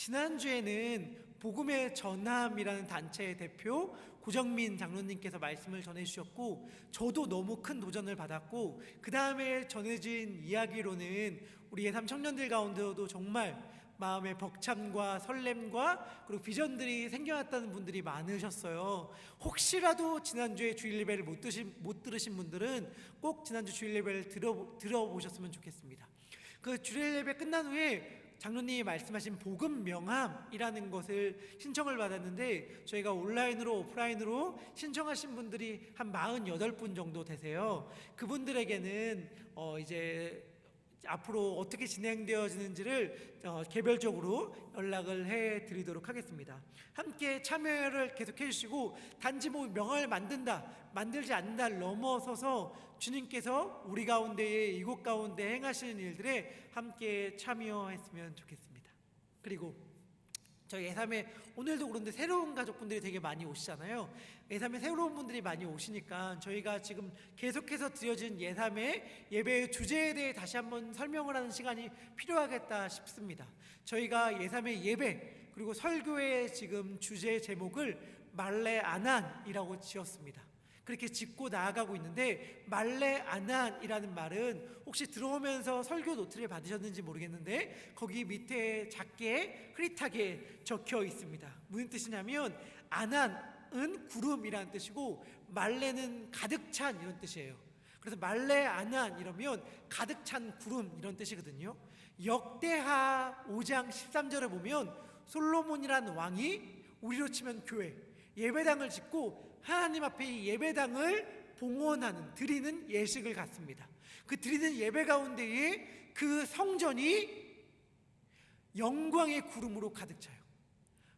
지난주에는 복음의 전함이라는 단체의 대표 고정민 장로님께서 말씀을 전해주셨고, 저도 너무 큰 도전을 받았고, 그 다음에 전해진 이야기로는 우리 예삼 청년들 가운데도 정말 마음의 벅참과 설렘과 그리고 비전들이 생겨났다는 분들이 많으셨어요. 혹시라도 지난주에 주일 예배를 못 들으신 분들은 꼭 지난주 주일 예배를 들어보셨으면 좋겠습니다. 그 주일 예배 끝난 후에 장로님이 말씀하신 복음 명함이라는 것을 신청을 받았는데, 저희가 온라인으로 오프라인으로 신청하신 분들이 한 48분 정도 되세요. 그분들에게는 이제 앞으로 어떻게 진행되어지는지를 개별적으로 연락을 해드리도록 하겠습니다. 함께 참여를 계속해 주시고, 단지 뭐 명함을 만들지 않는다를 넘어서서 주님께서 우리 가운데에, 이곳 가운데 행하시는 일들에 함께 참여했으면 좋겠습니다. 그리고 저희 예삼에 오늘도 그런데 새로운 가족분들이 되게 많이 오시잖아요. 예삼에 새로운 분들이 많이 오시니까 저희가 지금 계속해서 드려진 예삼의 예배의 주제에 대해 다시 한번 설명을 하는 시간이 필요하겠다 싶습니다. 저희가 예삼의 예배 그리고 설교의 지금 주제 제목을 말레 아난이라고 지었습니다. 그렇게 짓고 나아가고 있는데, 말레 아난이라는 말은 혹시 들어오면서 설교 노트를 받으셨는지 모르겠는데 거기 밑에 작게 흐릿하게 적혀 있습니다. 무슨 뜻이냐면 아난은 구름이라는 뜻이고 말레는 가득 찬 이런 뜻이에요. 그래서 말레 아난 이러면 가득 찬 구름 이런 뜻이거든요. 역대하 5장 13절에 보면 솔로몬이라는 왕이, 우리로 치면 교회, 예배당을 짓고 하나님 앞에 이 예배당을 봉헌하는, 드리는 예식을 갖습니다. 그 드리는 예배 가운데에 그 성전이 영광의 구름으로 가득 차요.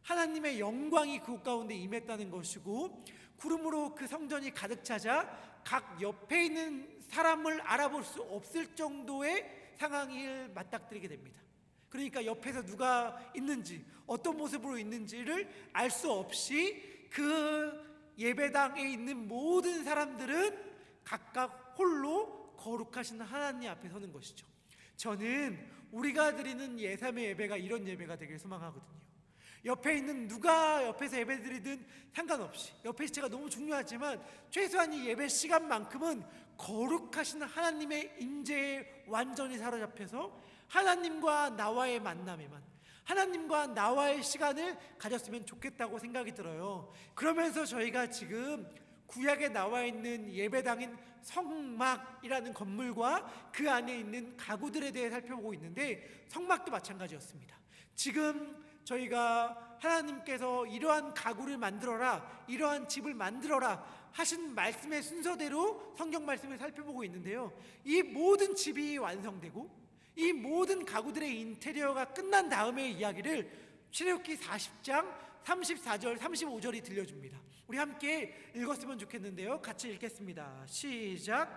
하나님의 영광이 그곳 가운데 임했다는 것이고, 구름으로 그 성전이 가득 차자 각 옆에 있는 사람을 알아볼 수 없을 정도의 상황을 맞닥뜨리게 됩니다. 그러니까 옆에서 누가 있는지, 어떤 모습으로 있는지를 알 수 없이 그 예배당에 있는 모든 사람들은 각각 홀로 거룩하신 하나님 앞에 서는 것이죠. 저는 우리가 드리는 예삼의 예배가 이런 예배가 되길 소망하거든요. 옆에 있는 누가 옆에서 예배 드리든 상관없이, 옆에 시체가 너무 중요하지만 최소한 이 예배 시간만큼은 거룩하신 하나님의 임재에 완전히 사로잡혀서 하나님과 나와의 만남에만, 하나님과 나와의 시간을 가졌으면 좋겠다고 생각이 들어요. 그러면서 저희가 지금 구약에 나와 있는 예배당인 성막이라는 건물과 그 안에 있는 가구들에 대해 살펴보고 있는데, 성막도 마찬가지였습니다. 지금 저희가 하나님께서 이러한 가구를 만들어라, 이러한 집을 만들어라 하신 말씀의 순서대로 성경 말씀을 살펴보고 있는데요, 이 모든 집이 완성되고 이 모든 가구들의 인테리어가 끝난 다음의 이야기를 출애굽기 40장 34절 35절이 들려줍니다. 우리 함께 읽었으면 좋겠는데요, 같이 읽겠습니다. 시작.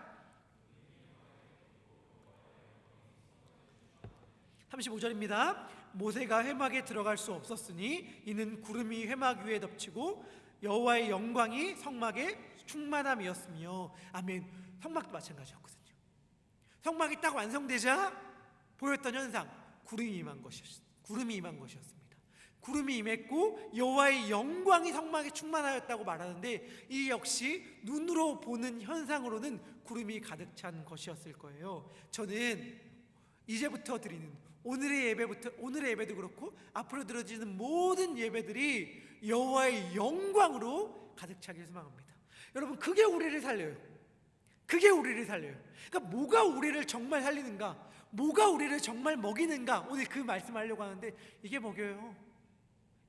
35절입니다. 모세가 회막에 들어갈 수 없었으니 이는 구름이 회막 위에 덮치고 여호와의 영광이 성막에 충만함이었으며. 아멘. 성막도 마찬가지였거든요. 성막이 딱 완성되자 보였던 현상, 구름이 임한 것이었습니다. 구름이 임했고 여호와의 영광이 성막에 충만하였다고 말하는데, 이 역시 눈으로 보는 현상으로는 구름이 가득 찬 것이었을 거예요. 저는 이제부터 드리는 오늘의 예배도 그렇고 앞으로 들어지는 모든 예배들이 여호와의 영광으로 가득 차길 소망합니다. 여러분, 그게 우리를 살려요. 그러니까 뭐가 우리를 정말 살리는가, 뭐가 우리를 정말 먹이는가, 오늘 그 말씀하려고 하는데 이게 먹여요.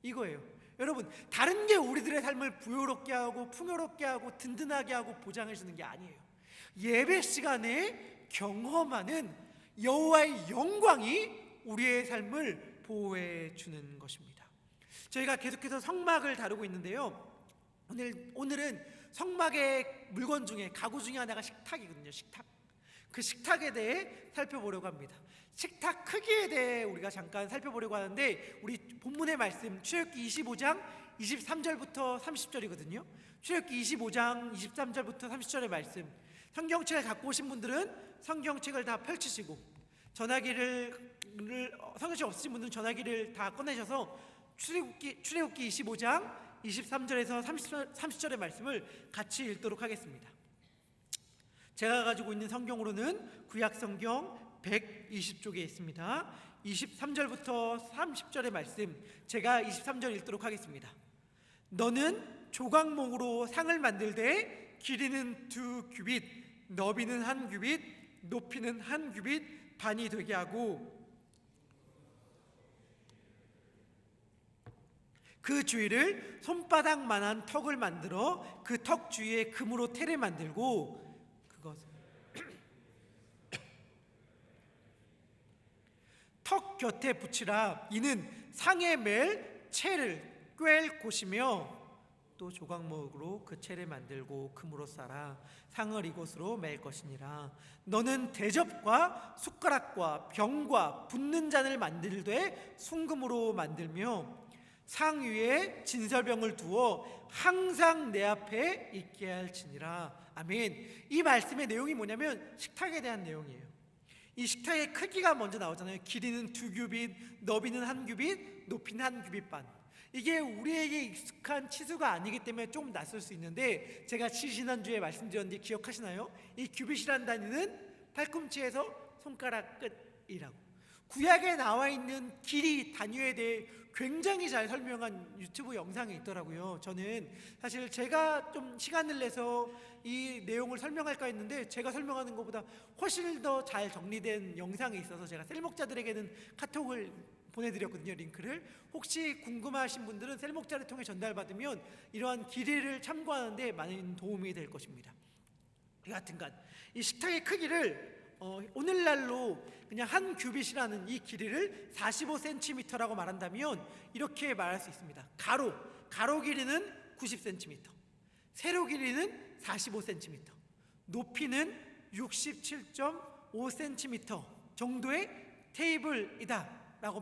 이거예요. 여러분, 다른 게 우리들의 삶을 부요롭게 하고 풍요롭게 하고 든든하게 하고 보장해 주는 게 아니에요. 예배 시간에 경험하는 여호와의 영광이 우리의 삶을 보호해 주는 것입니다. 저희가 계속해서 성막을 다루고 있는데요, 오늘은 성막의 물건 중에, 가구 중에 하나가 식탁이거든요. 그 식탁에 대해 살펴보려고 합니다. 식탁 크기에 대해 우리가 잠깐 살펴보려고 하는데, 우리 본문의 말씀 출애굽기 25장 23절부터 30절이거든요. 출애굽기 25장 23절부터 30절의 말씀, 성경책을 갖고 오신 분들은 성경책을 다 펼치시고 전화기를 성경책 없으신 분들은 전화기를 다 꺼내셔서 출애굽기 25장 23절에서 30절의 말씀을 같이 읽도록 하겠습니다. 제가 가지고 있는 성경으로는 구약성경 120쪽에 있습니다. 23절부터 30절의 말씀, 제가 23절 읽도록 하겠습니다. 너는 조각목으로 상을 만들되 길이는 2규빗, 너비는 1규빗, 높이는 1규빗 반이 되게 하고 그 주위를 손바닥만한 턱을 만들어 그 턱 주위에 금으로 테를 만들고 그것을 턱 곁에 붙이라. 이는 상에 맬 채를 꿰 곳이며 또 조각목으로 그 채를 만들고 금으로 쌓아 상을 이곳으로 맬 것이니라. 너는 대접과 숟가락과 병과 붓는 잔을 만들되 순금으로 만들며 상 위에 진설병을 두어 항상 내 앞에 있게 할지니라. 아멘. 이 말씀의 내용이 뭐냐면 식탁에 대한 내용이에요. 이 식탁의 크기가 먼저 나오잖아요. 길이는 2규빗, 너비는 1규빗, 높이는 1규빗 반. 이게 우리에게 익숙한 치수가 아니기 때문에 조금 낯설 수 있는데, 제가 지난주에 말씀드렸는데 기억하시나요? 이 규빗이란 단위는 팔꿈치에서 손가락 끝이라고. 구약에 나와 있는 길이 단위에 대해 굉장히 잘 설명한 유튜브 영상이 있더라고요. 저는 사실 제가 좀 시간을 내서 이 내용을 설명할까 했는데 제가 설명하는 것보다 훨씬 더 잘 정리된 영상이 있어서 제가 셀목자들에게는 카톡을 보내드렸거든요. 링크를. 혹시 궁금하신 분들은 셀목자를 통해 전달받으면 이러한 길이를 참고하는데 많은 도움이 될 것입니다. 여하튼간 이 식탁의 크기를 오늘날로 그냥 1규빗이라는 이 길이를 45cm라고 말한다면 이렇게 말할 수 있습니다. 가로 길이는 90cm, 세로 길이는 45cm, 높이는 67.5cm 정도의 테이블이다 라고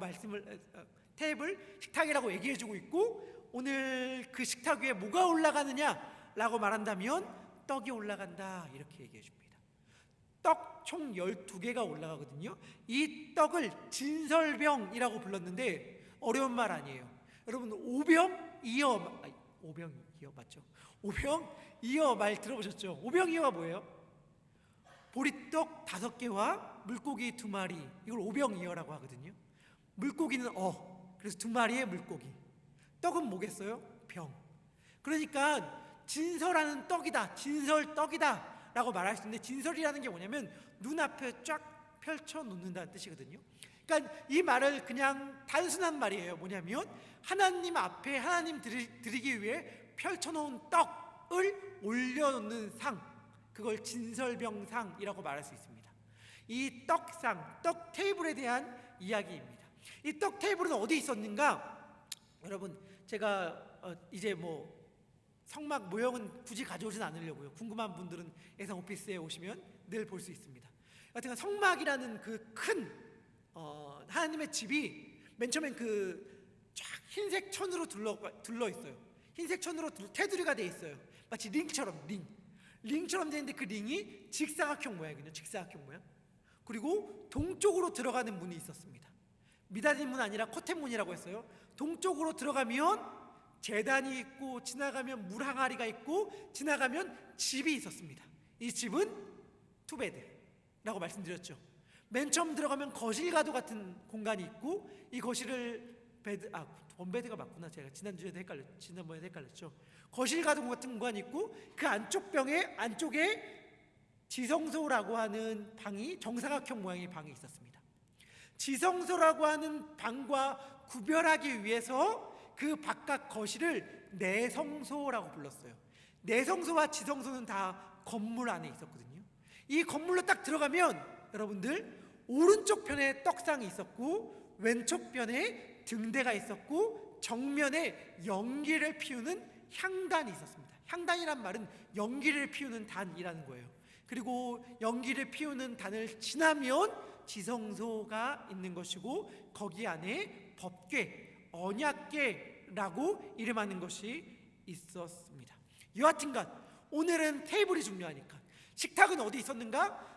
테이블, 식탁이라고 얘기해주고 있고, 오늘 그 식탁 위에 뭐가 올라가느냐 라고 말한다면 떡이 올라간다 이렇게 얘기해줍니다. 떡 총 12개가 올라가거든요. 이 떡을 진설병이라고 불렀는데 어려운 말 아니에요. 여러분 오병이어 맞죠? 오병이어 말 들어보셨죠? 오병이어가 뭐예요? 보리떡 5개와 물고기 2마리, 이걸 오병이어라고 하거든요. 물고기는 그래서 2마리의 물고기. 떡은 뭐겠어요? 병. 그러니까 진설하는 떡이다, 진설떡이다 라고 말할 수 있는데, 진설이라는 게 뭐냐면 눈앞에 쫙 펼쳐 놓는다는 뜻이거든요. 그러니까 이 말을 그냥 단순한 말이에요. 뭐냐면 하나님 앞에 하나님 드리기 위해 펼쳐놓은 떡을 올려놓는 상, 그걸 진설병상이라고 말할 수 있습니다. 이 떡상, 떡 테이블에 대한 이야기입니다. 이 떡 테이블은 어디 있었는가? 여러분, 제가 이제 성막 모형은 굳이 가져오진 않으려고요. 궁금한 분들은 예상 오피스에 오시면 늘 볼 수 있습니다. 여하튼 성막이라는 그 큰 하나님의 집이 맨 처음엔 그 쫙 흰색 천으로 둘러 있어요. 흰색 천으로 테두리가 돼 있어요. 마치 링처럼 링처럼 돼 있는데 그 링이 직사각형 모양이거든요. 직사각형 모양. 그리고 동쪽으로 들어가는 문이 있었습니다. 미닫이 문 아니라 커튼문이라고 했어요. 동쪽으로 들어가면 제단이 있고, 지나가면 물항아리가 있고, 지나가면 집이 있었습니다. 이 집은 투베드라고 말씀드렸죠. 맨 처음 들어가면 거실과도 같은 공간이 있고, 이 거실을 원베드가 맞구나. 제가 지난번에 헷갈렸죠. 거실과도 같은 공간이 있고, 그 안쪽에 지성소라고 하는 방이, 정사각형 모양의 방이 있었습니다. 지성소라고 하는 방과 구별하기 위해서 그 바깥 거실을 내성소라고 불렀어요. 내성소와 지성소는 다 건물 안에 있었거든요. 이 건물로 딱 들어가면 여러분들 오른쪽 편에 떡상이 있었고, 왼쪽 편에 등대가 있었고, 정면에 연기를 피우는 향단이 있었습니다. 향단이란 말은 연기를 피우는 단이라는 거예요. 그리고 연기를 피우는 단을 지나면 지성소가 있는 것이고, 거기 안에 법궤, 언약궤라고 이름하는 것이 있었습니다. 여하튼간 오늘은 테이블이 중요하니까, 식탁은 어디 있었는가?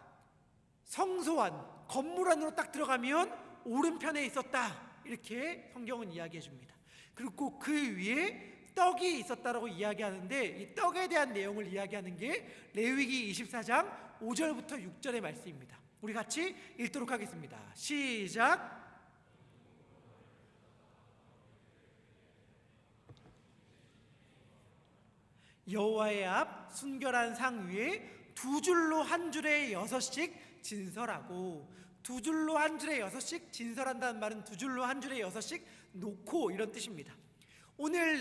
성소 안, 건물 안으로 딱 들어가면 오른편에 있었다, 이렇게 성경은 이야기해 줍니다. 그리고 그 위에 떡이 있었다라고 이야기하는데, 이 떡에 대한 내용을 이야기하는 게 레위기 24장 5절부터 6절의 말씀입니다. 우리 같이 읽도록 하겠습니다. 시작. 여호와의 앞 순결한 상 위에 두 줄로 한 줄에 6씩 진설하고, 두 줄로 한 줄에 6씩 진설한다는 말은 두 줄로 한 줄에 6씩 놓고, 이런 뜻입니다. 오늘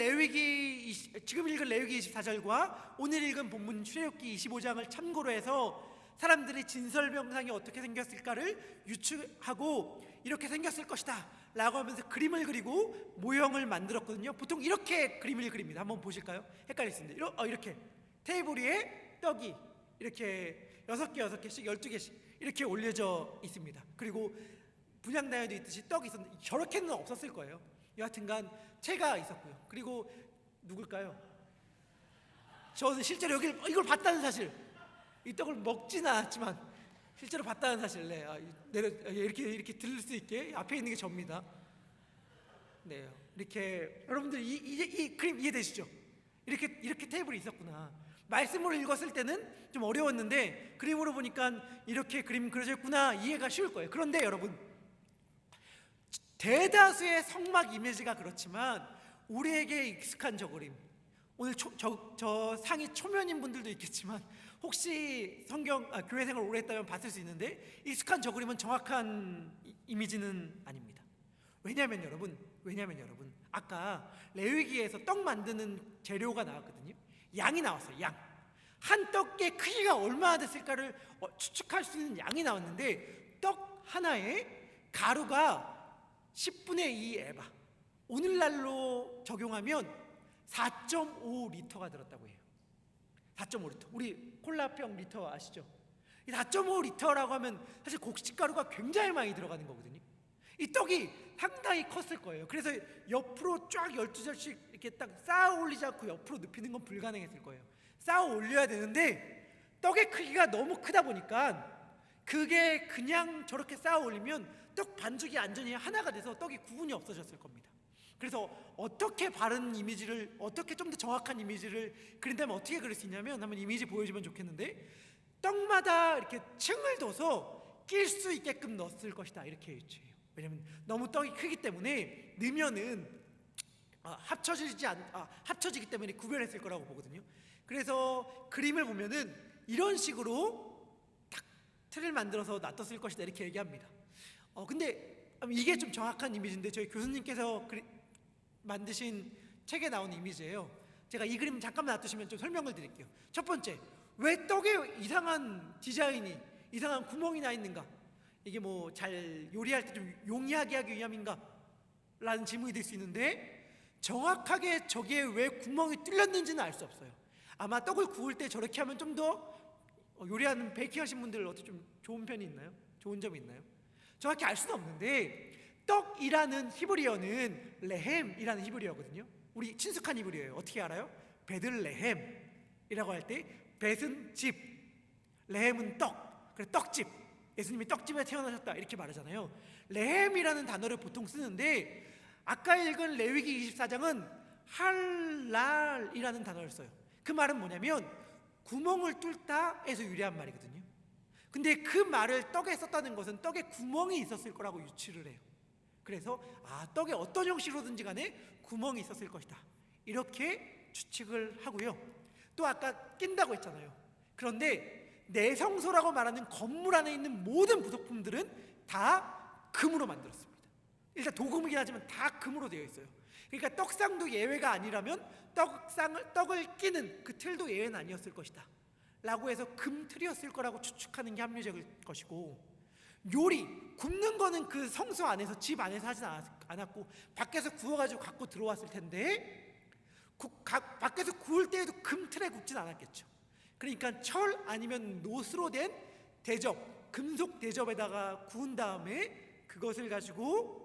지금 읽은 레위기 24절과 오늘 읽은 본문 출애굽기 25장을 참고로 해서 사람들이 진설병상이 어떻게 생겼을까를 유추하고, 이렇게 생겼을 것이다 라고 하면서 그림을 그리고 모형을 만들었거든요. 보통 이렇게 그림을 그립니다. 한번 보실까요? 헷갈리십니다. 이렇게 테이블 위에 떡이 이렇게 6개, 6개씩, 12개씩 이렇게 올려져 있습니다. 그리고 분향나여도 있듯이 떡이 있었는데, 저렇게는 없었을 거예요. 여하튼간 채가 있었고요. 그리고 누굴까요? 저는 실제로 이걸 봤다는 사실, 이 떡을 먹지는 않았지만 실제로 봤다는 사실, 이렇게 들을 수 있게 앞에 있는 게 접니다. 네, 이렇게 여러분들 이 그림 이해되시죠? 이렇게 테이블이 있었구나. 말씀으로 읽었을 때는 좀 어려웠는데 그림으로 보니까 이렇게 그림 그려져 있구나, 이해가 쉬울 거예요. 그런데 여러분, 대다수의 성막 이미지가 그렇지만 우리에게 익숙한 저 그림, 오늘 저 상이 초면인 분들도 있겠지만 혹시 교회 생활 오래 했다면 봤을 수 있는데, 익숙한 저 그림은 정확한 이미지는 아닙니다. 왜냐하면 여러분, 아까 레위기에서 떡 만드는 재료가 나왔거든요. 양이 나왔어요. 양. 한 떡의 크기가 얼마나 됐을까를 추측할 수 있는 양이 나왔는데, 떡 하나에 가루가 10분의 2 에바, 오늘날로 적용하면 4.5리터가 들었다고 해요. 4.5리터. 우리 콜라병 리터 아시죠? 이 4.5리터라고 하면 사실 곡식가루가 굉장히 많이 들어가는 거거든요. 이 떡이 상당히 컸을 거예요. 그래서 옆으로 쫙 12절씩 이렇게 딱 쌓아 올리지 않고 옆으로 눕히는 건 불가능했을 거예요. 쌓아 올려야 되는데 떡의 크기가 너무 크다 보니까 그게 그냥 저렇게 쌓아 올리면 떡 반죽이 완전히 하나가 돼서 떡이 구분이 없어졌을 겁니다. 그래서 어떻게 바른 이미지를, 어떻게 좀 더 정확한 이미지를 그린다면 어떻게 그릴 수 있냐면, 한번 이미지 보여주면 좋겠는데, 떡마다 이렇게 층을 둬서 낄 수 있게끔 넣었을 것이다, 이렇게 유추해요. 왜냐면 너무 떡이 크기 때문에 넣으면은 합쳐지기 때문에 구별했을 거라고 보거든요. 그래서 그림을 보면은 이런 식으로 딱 틀을 만들어서 놔뒀을 것이다, 이렇게 얘기합니다. 근데 이게 좀 정확한 이미지인데, 저희 교수님께서 만드신 책에 나온 이미지예요. 제가 이 그림 잠깐만 놔두시면 좀 설명을 드릴게요. 첫 번째, 왜 떡에 이상한 디자인이, 이상한 구멍이 나 있는가? 이게 뭐 잘 요리할 때 좀 용이하게 하기 위함인가? 라는 질문이 될 수 있는데, 정확하게 저기에 왜 구멍이 뚫렸는지는 알 수 없어요. 아마 떡을 구울 때 저렇게 하면 좀 더 요리하는 베이킹 하신 분들 어떻게 좀 좋은 편이 있나요? 좋은 점이 있나요? 정확히 알 수는 없는데, 떡이라는 히브리어는 레헴이라는 히브리어거든요. 우리 친숙한 히브리어예요. 어떻게 알아요? 베들레헴이라고 할 때 벳은 집, 레헴은 떡, 그래서 떡집, 예수님이 떡집에 태어나셨다, 이렇게 말하잖아요. 레헴이라는 단어를 보통 쓰는데, 아까 읽은 레위기 24장은 할랄이라는 단어를 써요. 그 말은 뭐냐면 구멍을 뚫다에서 유래한 말이거든요. 근데 그 말을 떡에 썼다는 것은 떡에 구멍이 있었을 거라고 유추를 해요. 그래서 떡에 어떤 형식으로든지 간에 구멍이 있었을 것이다, 이렇게 추측을 하고요. 또 아까 낀다고 했잖아요. 그런데 내성소라고 말하는 건물 안에 있는 모든 부속품들은 다 금으로 만들었습니다. 일단 도금이긴 하지만 다 금으로 되어 있어요. 그러니까 떡상도 예외가 아니라면 떡을 끼는 그 틀도 예외는 아니었을 것이다 라고 해서 금틀이었을 거라고 추측하는 게 합리적일 것이고, 요리, 굽는 거는 그 성소 안에서, 집 안에서 하진 않았고 밖에서 구워가지고 갖고 들어왔을 텐데, 밖에서 구울 때에도 금틀에 굽진 않았겠죠. 그러니까 철 아니면 노스로 된 대접, 금속 대접에다가 구운 다음에 그것을 가지고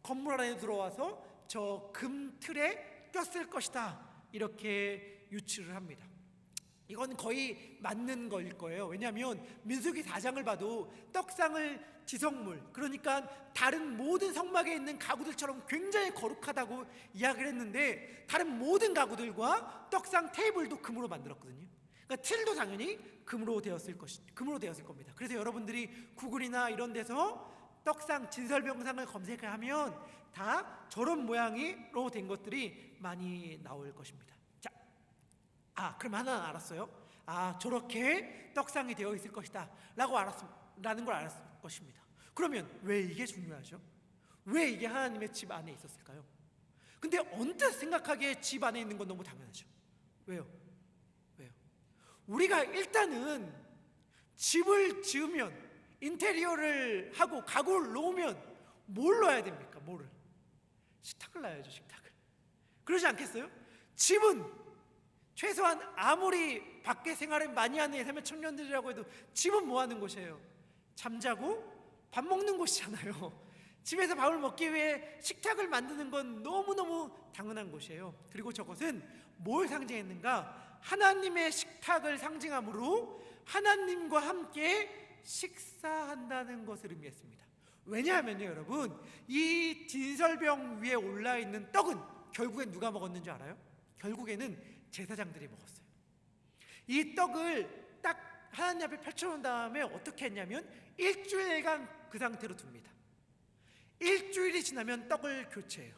건물 안에 들어와서 저 금틀에 꼈을 것이다, 이렇게 유추를 합니다. 이건 거의 맞는 거일 거예요. 왜냐하면 민수기 4장을 봐도 떡상을 지성물, 그러니까 다른 모든 성막에 있는 가구들처럼 굉장히 거룩하다고 이야기를 했는데, 다른 모든 가구들과 떡상 테이블도 금으로 만들었거든요. 그러니까 틀도 당연히 금으로 되었을 겁니다. 그래서 여러분들이 구글이나 이런 데서 떡상 진설병상을 검색하면 다 저런 모양으로 된 것들이 많이 나올 것입니다. 자, 그럼 하나 알았어요. 저렇게 떡상이 되어 있을 것이다 라는 걸 알았을 것입니다. 그러면 왜 이게 중요하죠? 왜 이게 하나님의 집 안에 있었을까요? 근데 언뜻 생각하기에 집 안에 있는 건 너무 당연하죠. 왜요? 우리가 일단은 집을 지으면, 인테리어를 하고 가구를 놓으면 뭘 넣어야 됩니까? 뭐를? 식탁을 놔야죠. 식탁을. 그러지 않겠어요? 집은 최소한 아무리 밖에 생활을 많이 하는 예사면 청년들이라고 해도 집은 뭐 하는 곳이에요? 잠자고 밥 먹는 곳이잖아요. 집에서 밥을 먹기 위해 식탁을 만드는 건 너무너무 당연한 곳이에요. 그리고 저것은 뭘 상징했는가? 하나님의 식탁을 상징하므로 하나님과 함께 식사한다는 것을 의미했습니다. 왜냐하면요, 여러분, 이 진설병 위에 올라있는 떡은 결국엔 누가 먹었는 줄 알아요? 결국에는 제사장들이 먹었어요. 이 떡을 딱 하나님 앞에 펼쳐놓은 다음에 어떻게 했냐면 일주일간 그 상태로 둡니다. 일주일이 지나면 떡을 교체해요.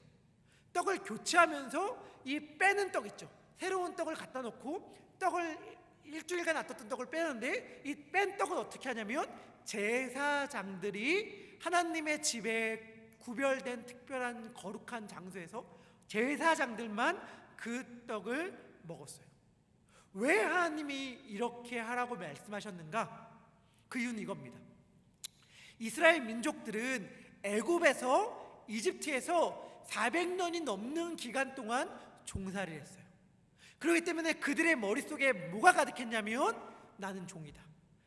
떡을 교체하면서 이 빼는 떡 있죠, 새로운 떡을 갖다 놓고 떡을 일주일간 놔뒀던 떡을 빼는데, 이 뺀 떡은 어떻게 하냐면 제사장들이 하나님의 집에 구별된 특별한 거룩한 장소에서 제사장들만 그 떡을 먹었어요. 왜 하나님이 이렇게 하라고 말씀하셨는가? 그 이유는 이겁니다. 이스라엘 민족들은 애굽에서, 이집트에서 400년이 넘는 기간 동안 종살이를 했어요. 그렇기 때문에 그들의 머릿속에 뭐가 가득했냐면 나는 종이다,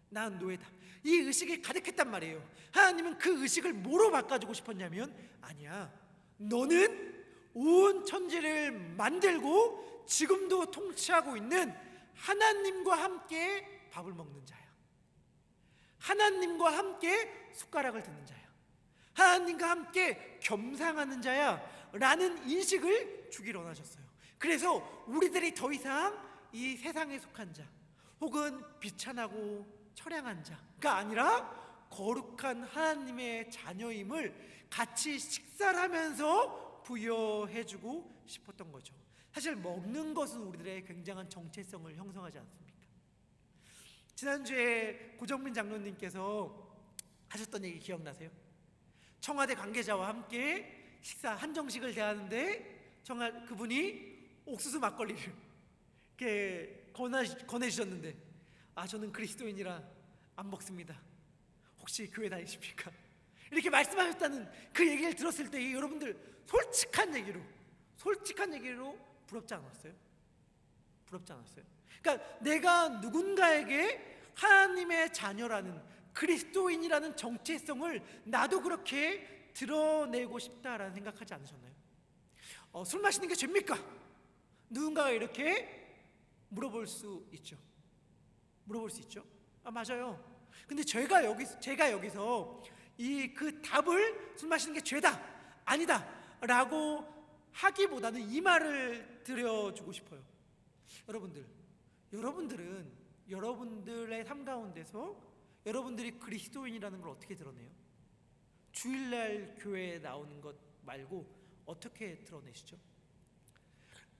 나는 노예다, 이 의식이 가득했단 말이에요. 하나님은 그 의식을 뭐로 바꿔주고 싶었냐면, 아니야, 너는 온 천지를 만들고 지금도 통치하고 있는 하나님과 함께 밥을 먹는 자야, 하나님과 함께 숟가락을 드는 자야, 하나님과 함께 겸상하는 자야 라는 인식을 주기를 원하셨어요. 그래서 우리들이 더 이상 이 세상에 속한 자 혹은 비천하고 처량한 자가 아니라 거룩한 하나님의 자녀임을 같이 식사를 하면서 부여해주고 싶었던 거죠. 사실 먹는 것은 우리들의 굉장한 정체성을 형성하지 않습니까? 지난주에 고정민 장로님께서 하셨던 얘기 기억나세요? 청와대 관계자와 함께 식사 한정식을 대하는데 그분이 옥수수 막걸리를 이렇게 권해주셨는데, 저는 그리스도인이라 안 먹습니다, 혹시 교회 다니십니까? 이렇게 말씀하셨다는 그 얘기를 들었을 때 여러분들 솔직한 얘기로 부럽지 않았어요? 부럽지 않았어요? 그러니까 내가 누군가에게 하나님의 자녀라는, 그리스도인이라는 정체성을 나도 그렇게 드러내고 싶다라는 생각하지 않으셨나요? 술 마시는 게 죄입니까? 누군가가 이렇게 물어볼 수 있죠. 맞아요. 근데 제가 여기서 그 답을 술 마시는 게 죄다, 아니다 라고 하기보다는 이 말을 드려주고 싶어요. 여러분들은 여러분들의 삶 가운데서 여러분들이 그리스도인이라는 걸 어떻게 드러내요? 주일날 교회에 나오는 것 말고 어떻게 드러내시죠?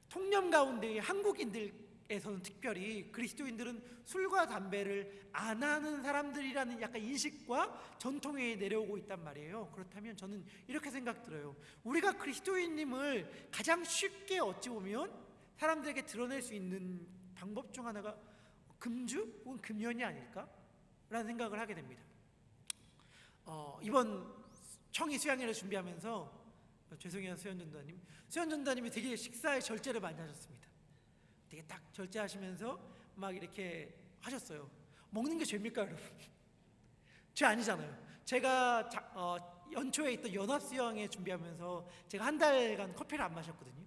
통념 가운데 한국인들에서는 특별히 그리스도인들은 술과 담배를 안 하는 사람들이라는 약간 인식과 전통에 내려오고 있단 말이에요. 그렇다면 저는 이렇게 생각 들어요. 우리가 그리스도인님을 가장 쉽게 어찌 보면 사람들에게 드러낼 수 있는 방법 중 하나가 금주 혹은 금연이 아닐까? 라는 생각을 하게 됩니다. 이번 청이 수양회를 준비하면서, 죄송해요 수연전도사님이 되게 식사에 절제를 많이 하셨습니다. 되게 딱 절제하시면서 막 이렇게 하셨어요. 먹는 게 죄입니까, 여러분? 죄 아니잖아요. 제가 연초에 있던 연합수양회 준비하면서 제가 한 달간 커피를 안 마셨거든요.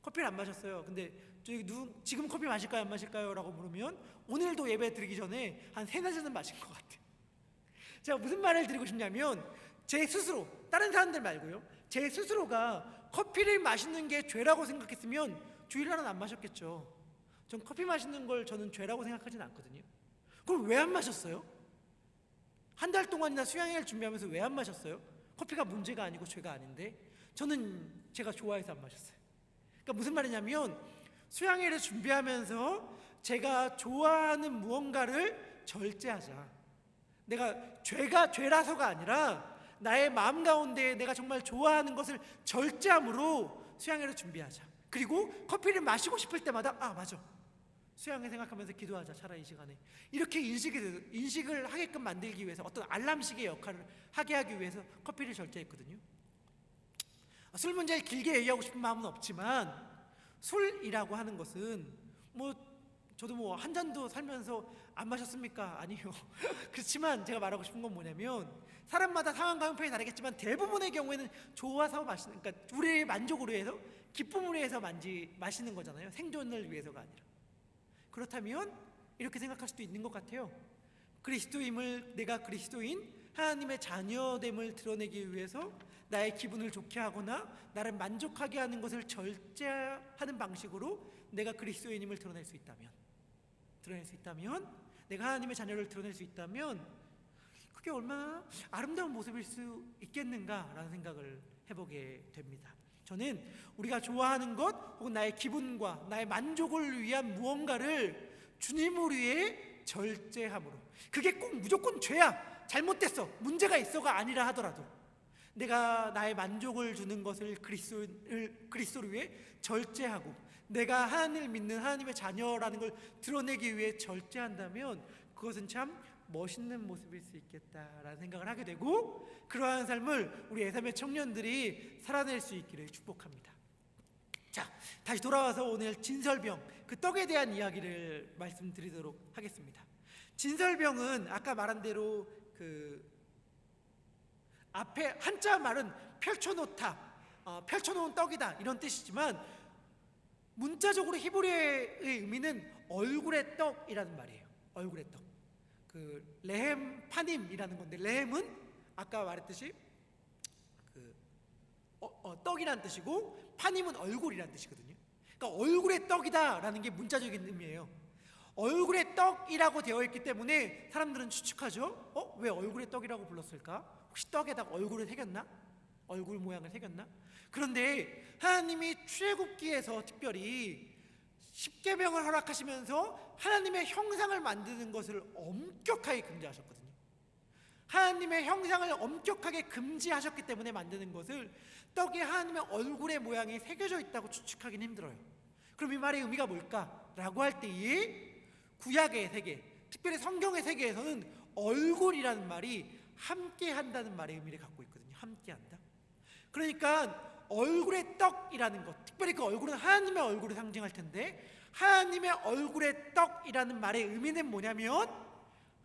커피를 안 마셨어요. 근데 저기 지금 커피 마실까요, 안 마실까요? 라고 물으면 오늘도 예배 드리기 전에 한 3-4잔은 마신 것 같아요. 제가 무슨 말을 드리고 싶냐면 제 스스로, 다른 사람들 말고요, 제 스스로가 커피를 마시는 게 죄라고 생각했으면 주일날은 안 마셨겠죠. 전 커피 마시는 걸 저는 죄라고 생각하진 않거든요. 그럼 왜 안 마셨어요? 한 달 동안이나 수양회를 준비하면서 왜 안 마셨어요? 커피가 문제가 아니고 죄가 아닌데 저는 제가 좋아해서 안 마셨어요. 그러니까 무슨 말이냐면 수양회를 준비하면서 제가 좋아하는 무언가를 절제하자. 내가 죄가 죄라서가 아니라 나의 마음 가운데 내가 정말 좋아하는 것을 절제함으로 수양회를 준비하자. 그리고 커피를 마시고 싶을 때마다 맞아, 수양회 생각하면서 기도하자. 차라리 이 시간에 이렇게 인식을 하게끔 만들기 위해서, 어떤 알람식의 역할을 하게 하기 위해서 커피를 절제했거든요. 술 문제를 길게 얘기하고 싶은 마음은 없지만 술이라고 하는 것은 저도 한 잔도 살면서 안 마셨습니까? 아니요. 그렇지만 제가 말하고 싶은 건 뭐냐면 사람마다 상황과 형편이 다르겠지만 대부분의 경우에는 좋아서 마시는, 그러니까 우리의 만족을 위해서, 기쁨을 위해서 마시는 거잖아요. 생존을 위해서가 아니라. 그렇다면 이렇게 생각할 수도 있는 것 같아요. 내가 그리스도인 하나님의 자녀됨을 드러내기 위해서 나의 기분을 좋게 하거나 나를 만족하게 하는 것을 절제하는 방식으로 내가 그리스도인임을 드러낼 수 있다면, 내가 하나님의 자녀를 드러낼 수 있다면 그게 얼마나 아름다운 모습일 수 있겠는가라는 생각을 해보게 됩니다. 저는 우리가 좋아하는 것 혹은 나의 기분과 나의 만족을 위한 무언가를 주님을 위해 절제함으로, 그게 꼭 무조건 죄야, 잘못됐어, 문제가 있어가 아니라 하더라도 내가 나의 만족을 주는 것을 그리스도를 위해 절제하고 내가 하나님을 믿는 하나님의 자녀라는 걸 드러내기 위해 절제한다면 그것은 참 멋있는 모습일 수 있겠다라는 생각을 하게 되고, 그러한 삶을 우리 예삼의 청년들이 살아낼 수 있기를 축복합니다. 자, 다시 돌아와서 오늘 진설병, 그 떡에 대한 이야기를 말씀드리도록 하겠습니다. 진설병은 아까 말한 대로 그 앞에 한자 말은 펼쳐놓은 떡이다 이런 뜻이지만 문자적으로 히브리어의 의미는 얼굴의 떡이라는 말이에요. 얼굴의 떡. 그 레헴 파님이라는 건데, 레헴은 아까 말했듯이 떡이라는 뜻이고 파님은 얼굴이라는 뜻이거든요. 그러니까 얼굴의 떡이다라는 게 문자적인 의미예요. 얼굴의 떡이라고 되어 있기 때문에 사람들은 추측하죠. 왜 얼굴의 떡이라고 불렀을까? 혹시 떡에다가 얼굴을 새겼나? 얼굴 모양을 새겼나? 그런데 하나님이 출애굽기에서 특별히 십계명을 허락하시면서 하나님의 형상을 만드는 것을 엄격하게 금지하셨거든요. 하나님의 형상을 엄격하게 금지하셨기 때문에 만드는 것을 떡에 하나님의 얼굴의 모양이 새겨져 있다고 추측하기는 힘들어요. 그럼 이 말의 의미가 뭘까라고 할 때에 구약의 세계, 특별히 성경의 세계에서는 얼굴이라는 말이 함께 한다는 말의 의미를 갖고 있거든요. 함께 한다. 그러니까 얼굴의 떡이라는 것, 특별히 그 얼굴은 하나님의 얼굴을 상징할 텐데, 하나님의 얼굴의 떡이라는 말의 의미는 뭐냐면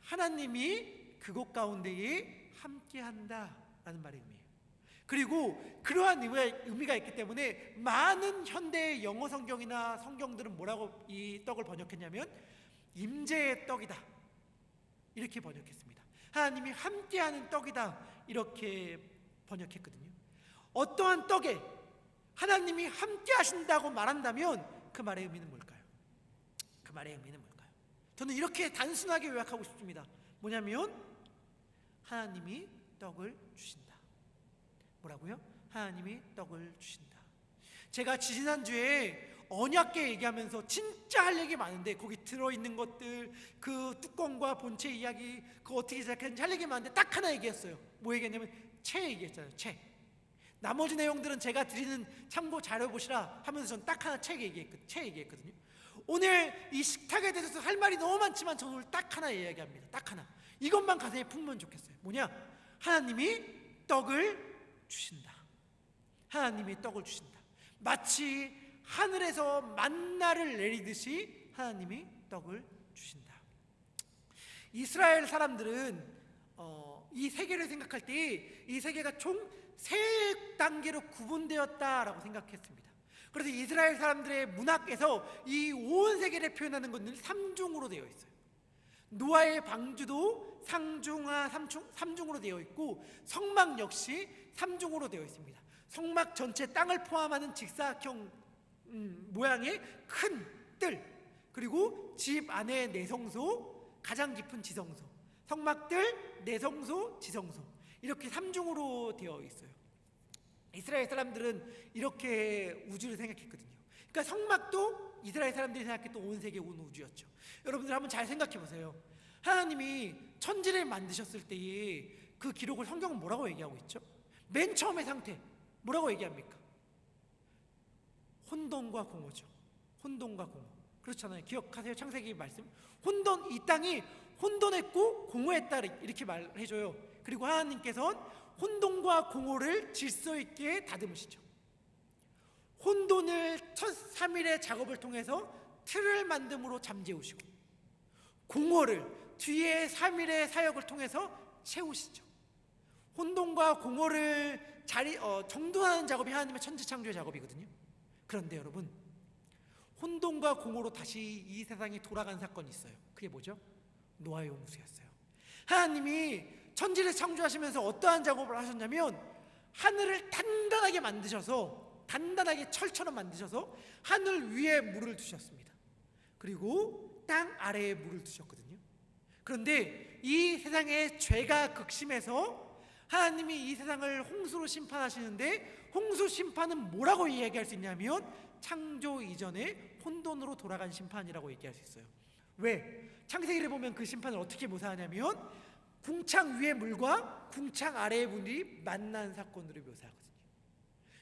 하나님이 그곳 가운데에 함께 한다라는 말의 의미예요. 그리고 그러한 의미가 있기 때문에 많은 현대의 영어 성경이나 성경들은 뭐라고 이 떡을 번역했냐면 임재의 떡이다 이렇게 번역했습니다. 하나님이 함께하는 떡이다 이렇게 번역했거든요. 어떠한 떡에 하나님이 함께 하신다고 말한다면 그 말의 의미는 뭘까요? 그 말의 의미는 뭘까요? 저는 이렇게 단순하게 요약하고 싶습니다. 뭐냐면 하나님이 떡을 주신다. 뭐라고요? 하나님이 떡을 주신다. 제가 지난주에 언약궤 얘기하면서 진짜 할 얘기 많은데 거기 들어있는 것들, 그 뚜껑과 본체 이야기, 그거 어떻게 시작했는지 할 얘기 많은데 딱 하나 얘기했어요. 뭐 얘기했냐면 채 얘기했잖아요. 채. 나머지 내용들은 제가 드리는 참고 자료 보시라 하면서 전 딱 하나 채 얘기했거든요. 오늘 이 식탁에 대해서 할 말이 너무 많지만 저는 오늘 딱 하나 이야기합니다. 딱 하나. 이것만 가슴에 품으면 좋겠어요. 뭐냐? 하나님이 떡을 주신다. 하나님이 떡을 주신다. 마치 하늘에서 만나를 내리듯이 하나님이 떡을 주신다. 이스라엘 사람들은 이 세계를 생각할 때 이 세계가 총 3단계로 구분되었다라고 생각했습니다. 그래서 이스라엘 사람들의 문학에서 이 온 세계를 표현하는 것은 삼중으로 되어 있어요. 노아의 방주도 삼중으로 되어 있고, 성막 역시 삼중으로 되어 있습니다. 성막 전체 땅을 포함하는 직사각형 모양의 큰 뜰, 그리고 집 안에 내성소, 가장 깊은 지성소, 성막들, 내성소, 지성소, 이렇게 삼중으로 되어 있어요. 이스라엘 사람들은 이렇게 우주를 생각했거든요. 그러니까 성막도 이스라엘 사람들이 생각했던 온 세계 온 우주였죠. 여러분들 한번 잘 생각해 보세요. 하나님이 천지를 만드셨을 때의 그 기록을 성경은 뭐라고 얘기하고 있죠? 맨 처음의 상태 뭐라고 얘기합니까? 혼돈과 공허죠. 혼돈과 공허. 그렇잖아요. 기억하세요? 창세기 말씀. 이 땅이 혼돈했고 공허했다 이렇게 말해줘요. 그리고 하나님께서는 혼돈과 공허를 질서 있게 다듬으시죠. 혼돈을 첫 3일의 작업을 통해서 틀을 만듦으로 잠재우시고, 공허를 뒤에 3일의 사역을 통해서 채우시죠. 혼돈과 공허를 정돈하는 작업이 하나님의 천지창조의 작업이거든요. 그런데 여러분, 혼돈과 공허로 다시 이 세상이 돌아간 사건이 있어요. 그게 뭐죠? 노아의 홍수였어요. 하나님이 천지를 창조하시면서 어떠한 작업을 하셨냐면, 하늘을 단단하게 만드셔서, 단단하게 철처럼 만드셔서 하늘 위에 물을 두셨습니다. 그리고 땅 아래에 물을 두셨거든요. 그런데 이 세상의 죄가 극심해서 하나님이 이 세상을 홍수로 심판하시는데, 홍수 심판은 뭐라고 이야기할 수 있냐면 창조 이전에 혼돈으로 돌아간 심판이라고 얘기할 수 있어요. 왜? 창세기를 보면 그 심판을 어떻게 묘사하냐면 궁창 위의 물과 궁창 아래의 물이 만난 사건으로 묘사하거든요.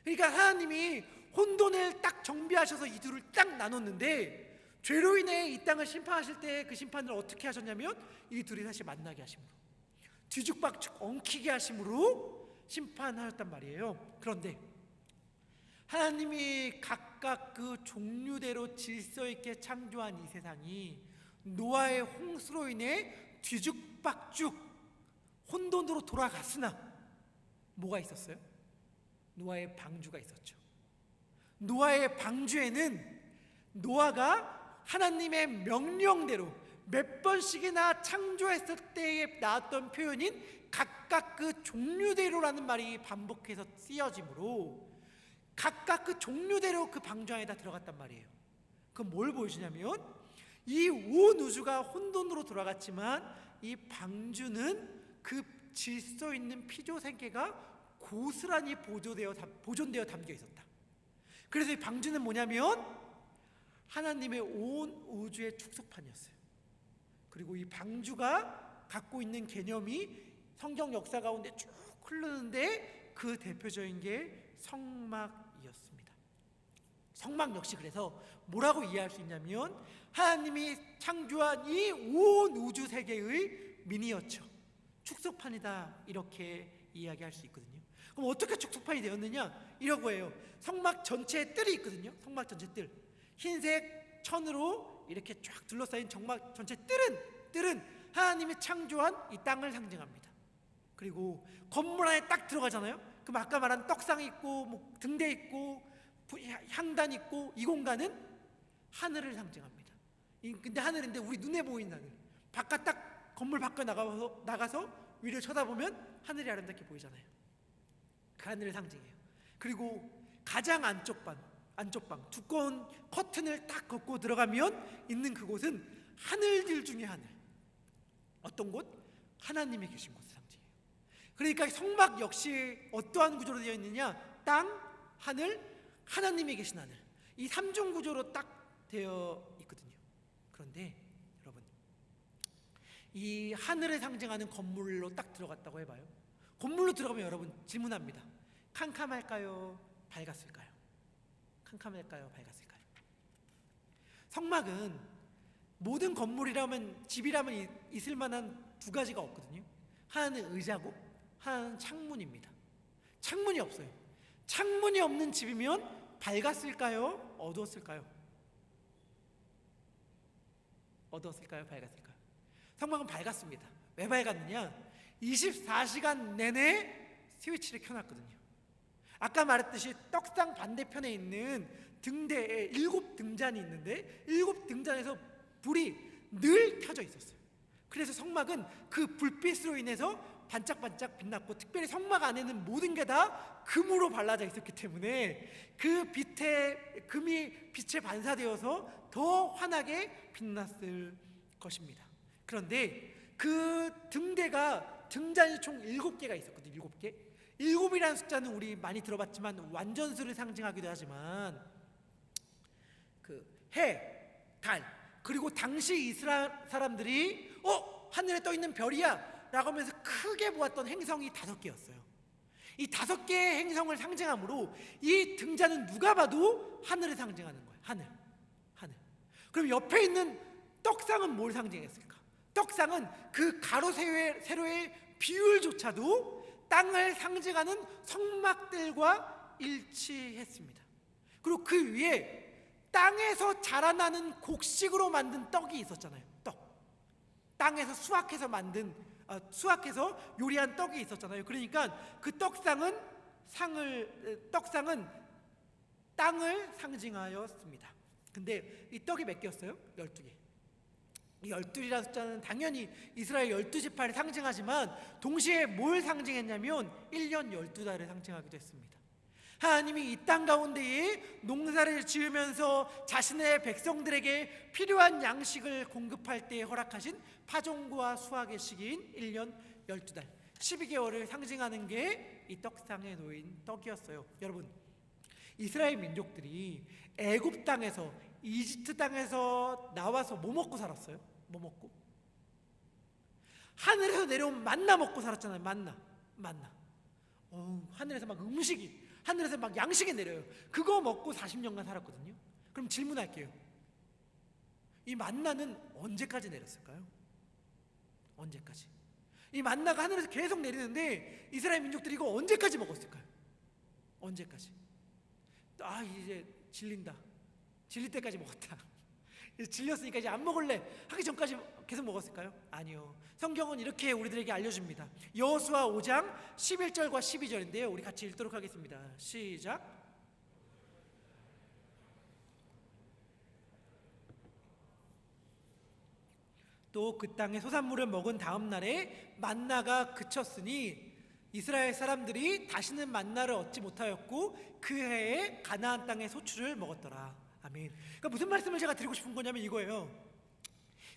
그러니까 하나님이 혼돈을 딱 정비하셔서 이 둘을 딱 나눴는데, 죄로 인해 이 땅을 심판하실 때 그 심판을 어떻게 하셨냐면 이 둘이 다시 만나게 하심으로, 뒤죽박죽 엉키게 하심으로 심판하셨단 말이에요. 그런데 하나님이 각각 그 종류대로 질서 있게 창조한 이 세상이 노아의 홍수로 인해 뒤죽박죽 혼돈으로 돌아갔으나 뭐가 있었어요? 노아의 방주가 있었죠. 노아의 방주에는 노아가 하나님의 명령대로 몇 번씩이나 창조했을 때에 나왔던 표현인 각각 그 종류대로라는 말이 반복해서 쓰여지므로 각각 그 종류대로 그 방주 안에다 들어갔단 말이에요. 그건 뭘 보여주냐면 이 온 우주가 혼돈으로 돌아갔지만 이 방주는 그 질서 있는 피조 세계가 고스란히 보존되어 담겨 있었다. 그래서 이 방주는 뭐냐면 하나님의 온 우주의 축소판이었어요. 그리고 이 방주가 갖고 있는 개념이 성경 역사 가운데 쭉 흐르는데 그 대표적인 게 성막이었습니다. 성막 역시 그래서 뭐라고 이해할 수 있냐면 하나님이 창조한 이 온 우주 세계의 미니어처, 축소판이다, 이렇게 이야기할 수 있거든요. 그럼 어떻게 축소판이 되었느냐? 이러고 해요. 성막 전체에 뜰이 있거든요. 성막 전체 뜰, 흰색 천으로 이렇게 쫙 둘러싸인 성막 전체 뜰은 하나님이 창조한 이 땅을 상징합니다. 그리고 건물 안에 딱 들어가잖아요. 그럼 아까 말한 떡상 있고 뭐 등대 있고 향단 있고, 이 공간은 하늘을 상징합니다. 근데 하늘인데 우리 눈에 보이는 하늘, 바깥 딱 건물 밖에 나가서 위를 쳐다보면 하늘이 아름답게 보이잖아요. 그 하늘을 상징해요. 그리고 가장 안쪽 방 두꺼운 커튼을 딱 걷고 들어가면 있는 그곳은 하늘들 중에 하늘, 어떤 곳? 하나님이 계신 곳을 상징해요. 그러니까 성막 역시 어떠한 구조로 되어 있느냐? 땅, 하늘, 하나님이 계신 하늘, 이 삼중 구조로 딱 되어 있거든요. 그런데 여러분, 이 하늘을 상징하는 건물로 딱 들어갔다고 해봐요. 건물로 들어가면 여러분 질문합니다. 캄캄할까요? 밝았을까요? 캄캄할까요? 밝았을까요? 성막은 모든 건물이라면, 집이라면 있을 만한 두 가지가 없거든요. 하나는 의자고 하나는 창문입니다. 창문이 없어요. 창문이 없는 집이면 밝았을까요? 어두웠을까요? 어두웠을까요? 밝았을까요? 성막은 밝았습니다. 왜 밝았느냐? 24시간 내내 스위치를 켜놨거든요. 아까 말했듯이 떡상 반대편에 있는 등대에 7등잔이 있는데 7등잔에서 불이 늘 켜져 있었어요. 그래서 성막은 그 불빛으로 인해서 반짝반짝 빛났고, 특별히 성막 안에는 모든 게 다 금으로 발라져 있었기 때문에 그 금이 빛에 반사되어서 더 환하게 빛났을 것입니다. 그런데 그 등잔이 총 7개가 있었거든요. 7개. 7이라는 숫자는 우리 많이 들어봤지만 완전수를 상징하기도 하지만 그 해, 달, 그리고 당시 이스라엘 사람들이 하늘에 떠 있는 별이야 라고 하면서 크게 보았던 행성이 5개였어요. 이 5개의 행성을 상징하므로 이 등잔은 누가 봐도 하늘을 상징하는 거예요. 하늘. 그럼 옆에 있는 떡상은 뭘 상징했을까? 떡상은 그 가로 세로의 비율조차도 땅을 상징하는 성막들과 일치했습니다. 그리고 그 위에 땅에서 자라나는 곡식으로 만든 떡이 있었잖아요. 땅에서 수확해서 요리한 떡이 있었잖아요. 그러니까 그 떡상은 땅을 상징하였습니다. 근데 이 떡이 몇 개였어요? 12개. 이 12이라는 숫자는 당연히 이스라엘 12지파를 상징하지만 동시에 뭘 상징했냐면 1년 12달을 상징하기도 했습니다. 하나님이 이 땅 가운데에 농사를 지으면서 자신의 백성들에게 필요한 양식을 공급할 때 허락하신 파종과 수확의 시기인 1년 12달 12개월을 상징하는 게 이 떡상에 놓인 떡이었어요. 여러분, 이스라엘 민족들이 애굽 땅에서, 이집트 땅에서 나와서 뭐 먹고 살았어요? 뭐 먹고? 하늘에서 내려온 만나 먹고 살았잖아요. 만나. 하늘에서 막 하늘에서 막 양식이 내려요. 그거 먹고 40년간 살았거든요. 그럼 질문할게요. 이 만나는 언제까지 내렸을까요? 언제까지? 이 만나가 하늘에서 계속 내리는데 이스라엘 민족들이 이거 언제까지 먹었을까요? 언제까지? 이제 질린다. 질릴 때까지 먹었다. 질렸으니까 이제 안 먹을래 하기 전까지 계속 먹었을까요? 아니요. 성경은 이렇게 우리들에게 알려줍니다. 여호수아 5장 11절과 12절인데요. 우리 같이 읽도록 하겠습니다. 시작. 또 그 땅의 소산물을 먹은 다음 날에 만나가 그쳤으니 이스라엘 사람들이 다시는 만나를 얻지 못하였고 그 해에 가나안 땅의 소출을 먹었더라. 아멘. 그러니까 무슨 말씀을 제가 드리고 싶은 거냐면 이거예요.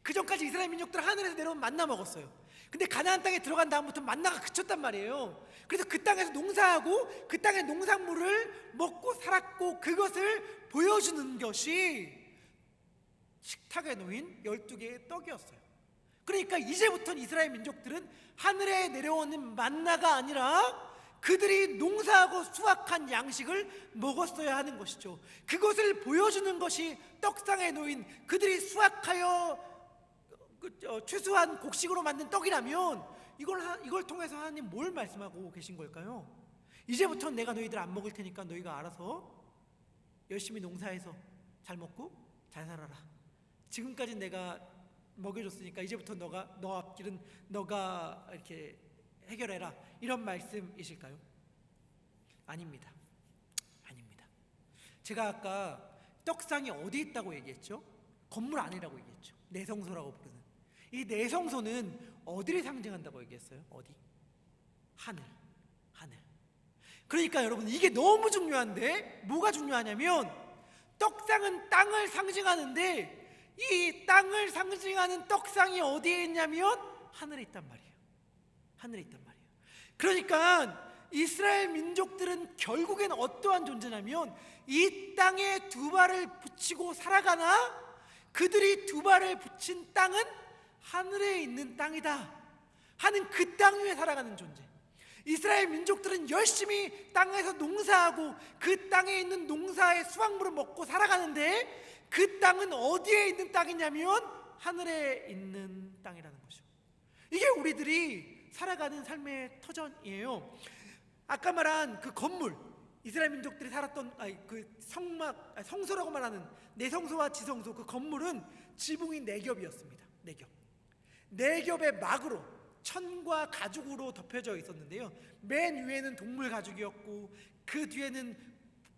그 전까지 이스라엘 민족들 하늘에서 내려온 만나 먹었어요. 근데 가나안 땅에 들어간 다음부터 만나가 그쳤단 말이에요. 그래서 그 땅에서 농사하고 그 땅의 농산물을 먹고 살았고, 그것을 보여주는 것이 식탁에 놓인 12개의 떡이었어요. 그러니까 이제부터는 이스라엘 민족들은 하늘에 내려오는 만나가 아니라 그들이 농사하고 수확한 양식을 먹었어야 하는 것이죠. 그것을 보여주는 것이 떡상에 놓인 그들이 수확하여 추수한 곡식으로 만든 떡이라면 이걸 통해서 하나님 뭘 말씀하고 계신 걸까요? 이제부터 내가 너희들 안 먹을 테니까 너희가 알아서 열심히 농사해서 잘 먹고 잘 살아라. 지금까지 내가 먹여줬으니까 이제부터 너 앞길은 너가 이렇게 해결해라, 이런 말씀이실까요? 아닙니다. 제가 아까 떡상이 어디 있다고 얘기했죠? 건물 안이라고 얘기했죠. 내성소라고 부르는 이 내성소는 어디를 상징한다고 얘기했어요? 어디? 하늘. 그러니까 여러분, 이게 너무 중요한데, 뭐가 중요하냐면 떡상은 땅을 상징하는데 이 땅을 상징하는 떡상이 어디에 있냐면 하늘에 있단 말이에요. 그러니까 이스라엘 민족들은 결국엔 어떠한 존재냐면 이 땅에 두 발을 붙이고 살아가나 그들이 두 발을 붙인 땅은 하늘에 있는 땅이다 하는 그 땅 위에 살아가는 존재. 이스라엘 민족들은 열심히 땅에서 농사하고 그 땅에 있는 농사의 수확물을 먹고 살아가는데 그 땅은 어디에 있는 땅이냐면 하늘에 있는 땅이라는 거죠. 이게 우리들이 살아가는 삶의 터전이에요. 아까 말한 그 건물, 이스라엘 민족들이 살았던 그 성소라고 말하는 내성소와 지성소, 그 건물은 지붕이 4겹이었습니다. 4겹의 막으로 천과 가죽으로 덮여져 있었는데요. 맨 위에는 동물 가죽이었고 그 뒤에는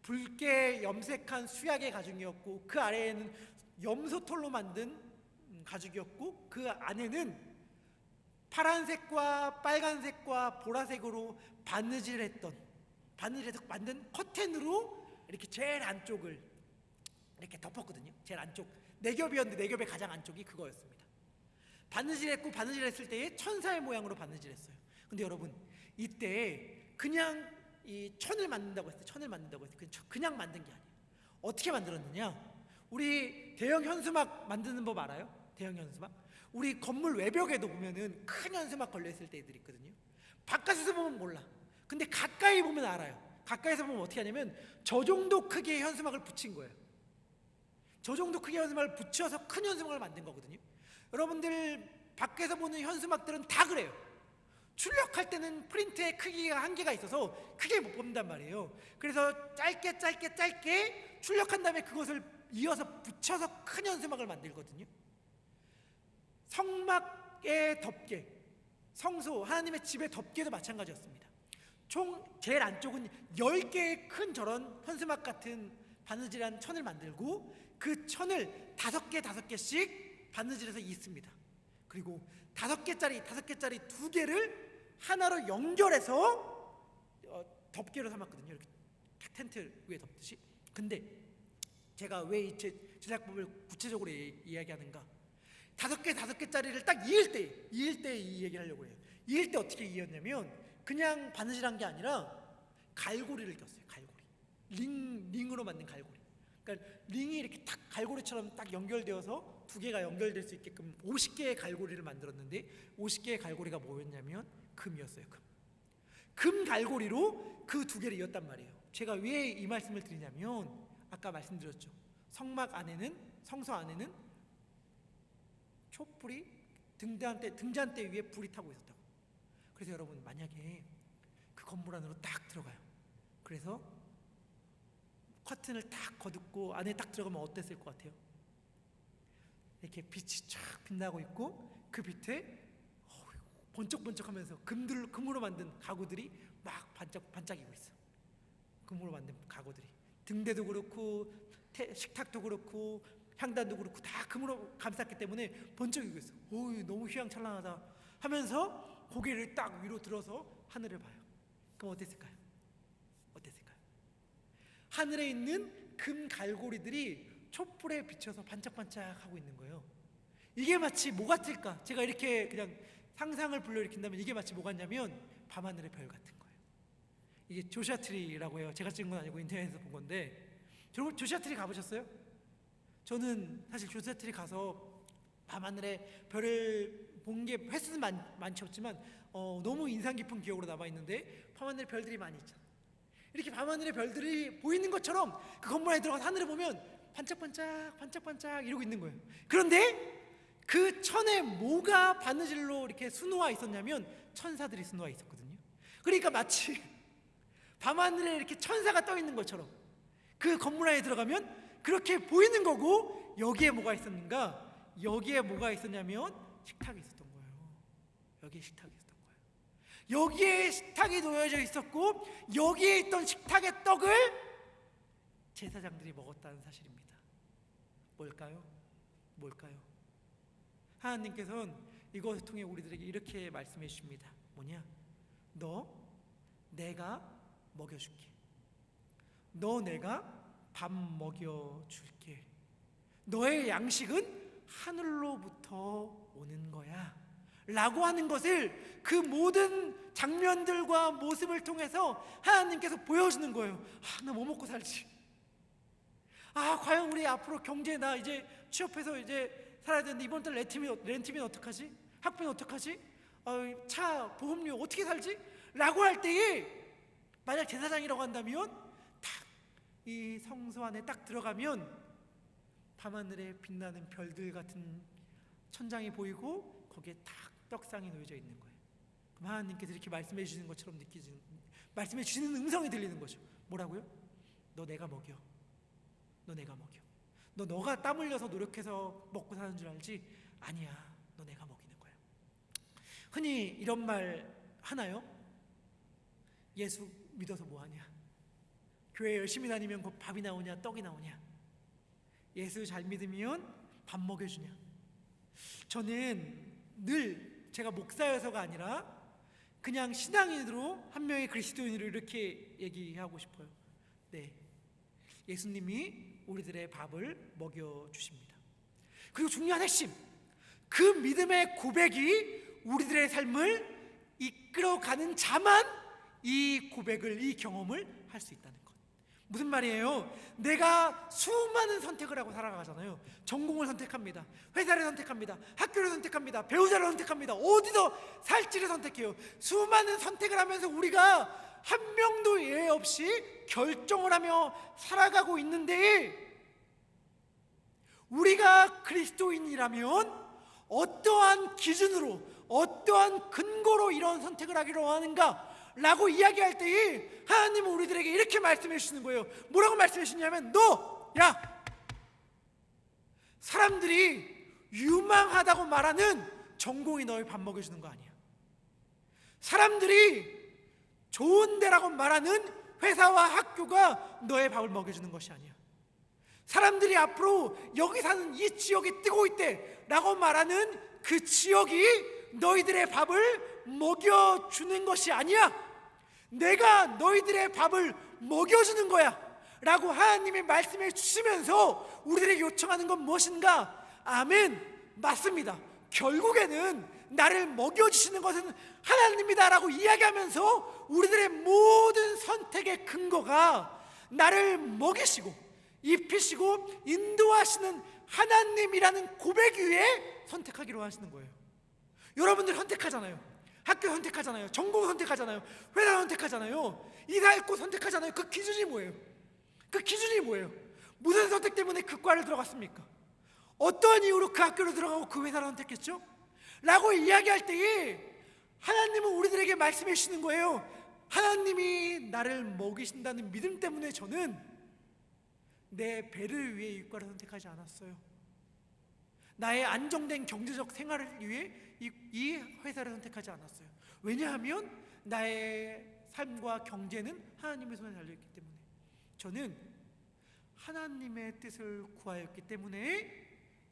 붉게 염색한 수약의 가죽이었고 그 아래에는 염소털로 만든 가죽이었고 그 안에는 파란색과 빨간색과 보라색으로 바느질해서 만든 커튼으로 이렇게 제일 안쪽을 이렇게 덮었거든요. 제일 안쪽 네 겹이었는데 네 겹의 가장 안쪽이 그거였습니다. 바느질했을 때에 천사의 모양으로 바느질했어요. 근데 여러분 이때 그냥 이 천을 만든다고 했어요. 그냥 만든 게 아니에요. 어떻게 만들었느냐? 우리 대형 현수막 만드는 법 알아요? 대형 현수막? 우리 건물 외벽에도 보면은 큰 현수막 걸려있을 때들 있거든요. 바깥에서 보면 몰라. 근데 가까이 보면 알아요. 가까이서 보면 어떻게 하냐면 저 정도 크기의 현수막을 붙인 거예요. 저 정도 크기의 현수막을 붙여서 큰 현수막을 만든 거거든요. 여러분들 밖에서 보는 현수막들은 다 그래요. 출력할 때는 프린트의 크기가 한계가 있어서 크게 못 본단 말이에요. 그래서 짧게 출력한 다음에 그것을 이어서 붙여서 큰 현수막을 만들거든요. 성막의 덮개, 성소, 하나님의 집의 덮개도 마찬가지였습니다. 총 제일 안쪽은 10개의 큰 저런 현수막 같은 바느질한 천을 만들고 그 천을 5개씩 바느질해서 있습니다. 그리고 5개짜리 2개를 하나로 연결해서 덮개로 삼았거든요. 이렇게 텐트 위에 덮듯이. 근데 제가 왜 이 제작법을 구체적으로 이야기하는가? 5개짜리를 딱 이을 때 이 얘기를 하려고 해요. 이을 때 어떻게 이었냐면 그냥 바느질한 게 아니라 갈고리를 꼈어요. 갈고리. 링으로 만든 갈고리. 그러니까 링이 이렇게 딱 갈고리처럼 딱 연결되어서 2개가 연결될 수 있게끔 50개의 갈고리를 만들었는데 50개의 갈고리가 뭐였냐면 금이었어요. 금 갈고리로 그 2개를 이었단 말이에요. 제가 왜 이 말씀을 드리냐면 아까 말씀드렸죠. 성소 안에는 촛불이 등잔대 위에 불이 타고 있었다고. 그래서 여러분 만약에 그 건물 안으로 딱 들어가요. 그래서 커튼을 딱 거듭고 안에 딱 들어가면 어땠을 것 같아요? 이렇게 빛이 쫙 빛나고 있고 그 밑에 번쩍번쩍하면서 금으로 만든 가구들이 막 반짝이고 있어. 금으로 만든 가구들이 등대도 그렇고 식탁도 그렇고 향단도 그렇고 다 금으로 감쌌기 때문에 번쩍이고 있어. 너무 휘황찬란하다 하면서 고개를 딱 위로 들어서 하늘을 봐요. 그럼 어땠을까요? 하늘에 있는 금 갈고리들이 촛불에 비춰서 반짝반짝하고 있는 거예요. 이게 마치 뭐 같을까? 제가 이렇게 그냥 상상을 불러일으킨다면 이게 마치 뭐 같냐면 밤하늘의 별 같은 거예요. 이게 조슈아 트리라고 해요. 제가 찍은 건 아니고 인터넷에서 본 건데, 여러분 조슈아 트리 가보셨어요? 저는 사실 조슈아 트리 가서 밤하늘의 별을 본 게 횟수는 많지 없지만 너무 인상 깊은 기억으로 남아있는데 밤하늘의 별들이 많이 있잖아요. 이렇게 밤하늘의 별들이 보이는 것처럼 그 건물 안에 들어가서 하늘을 보면 반짝반짝 이러고 있는 거예요. 그런데 그 천에 뭐가 바느질로 이렇게 수놓아 있었냐면 천사들이 수놓아 있었거든요. 그러니까 마치 밤하늘에 이렇게 천사가 떠 있는 것처럼 그 건물 안에 들어가면 그렇게 보이는 거고, 여기에 뭐가 있었는가? 여기에 뭐가 있었냐면 식탁이 있었던 거예요. 여기에 식탁이 놓여져 있었고 여기에 있던 식탁의 떡을 제사장들이 먹었다는 사실입니다. 뭘까요? 하나님께서는 이것을 통해 우리들에게 이렇게 말씀해 주십니다. 뭐냐? 내가 먹여줄게. 내가 밥 먹여줄게. 너의 양식은 하늘로부터 오는 거야 라고 하는 것을 그 모든 장면들과 모습을 통해서 하나님께서 보여주는 거예요. 나 뭐 먹고 살지? 과연 우리 앞으로 경제, 나 이제 취업해서 이제 살아야 되는데 이번 달 렌트비는 어떡하지? 학비는 어떡하지? 차 보험료 어떻게 살지? 라고 할 때에 만약 제사장이라고 한다면 딱 이 성소 안에 딱 들어가면 밤하늘에 빛나는 별들 같은 천장이 보이고 거기에 딱 떡상이 놓여져 있는 거예요. 그럼 하나님께서 이렇게 말씀해 주시는 것처럼 말씀해 주시는 음성이 들리는 거죠. 뭐라고요? 너 내가 먹여. 너가 땀 흘려서 노력해서 먹고 사는 줄 알지? 아니야. 너 내가 먹이는 거야. 흔히 이런 말 하나요? 예수 믿어서 뭐하냐? 교회 열심히 다니면 곧 밥이 나오냐 떡이 나오냐? 예수 잘 믿으면 밥 먹여주냐? 저는 늘 제가 목사여서가 아니라 그냥 신앙인으로 한 명의 그리스도인으로 이렇게 얘기하고 싶어요. 네, 예수님이 우리들의 밥을 먹여주십니다. 그리고 중요한 핵심, 그 믿음의 고백이 우리들의 삶을 이끌어가는 자만 이 고백을, 이 경험을 할 수 있다는 것. 무슨 말이에요? 내가 수많은 선택을 하고 살아가잖아요. 전공을 선택합니다, 회사를 선택합니다, 학교를 선택합니다, 배우자를 선택합니다, 어디서 살지를 선택해요. 수많은 선택을 하면서 우리가 한 명도 예외 없이 결정을 하며 살아가고 있는데, 우리가 그리스도인이라면 어떠한 기준으로, 어떠한 근거로 이런 선택을 하기로 하는가 라고 이야기할 때에 하나님은 우리들에게 이렇게 말씀해 주시는 거예요. 뭐라고 말씀해 주시냐면, 야, 사람들이 유망하다고 말하는 전공이 너희 밥 먹여주는 거 아니야. 사람들이 좋은 데라고 말하는 회사와 학교가 너의 밥을 먹여주는 것이 아니야. 사람들이 앞으로 여기 사는 이 지역이 뜨고 있대 라고 말하는 그 지역이 너희들의 밥을 먹여주는 것이 아니야. 내가 너희들의 밥을 먹여주는 거야 라고 하나님이 말씀해 주시면서 우리들에게 요청하는 건 무엇인가? 아멘, 맞습니다. 결국에는 나를 먹여주시는 것은 하나님이다 라고 이야기하면서 우리들의 모든 선택의 근거가 나를 먹이시고 입히시고 인도하시는 하나님이라는 고백 위에 선택하기로 하시는 거예요. 여러분들 선택하잖아요. 학교 선택하잖아요. 전공 선택하잖아요. 회사 선택하잖아요. 이사할 곳 선택하잖아요. 그 기준이 뭐예요? 그 기준이 뭐예요? 무슨 선택 때문에 그 과를 들어갔습니까? 어떠한 이유로 그 학교로 들어가고 그 회사를 선택했죠? 라고 이야기할 때에 하나님은 우리들에게 말씀해 주시는 거예요. 하나님이 나를 먹이신다는 믿음 때문에 저는 내 배를 위해 이 과를 선택하지 않았어요. 나의 안정된 경제적 생활을 위해 이 회사를 선택하지 않았어요. 왜냐하면 나의 삶과 경제는 하나님의 손에 달려있기 때문에, 저는 하나님의 뜻을 구하였기 때문에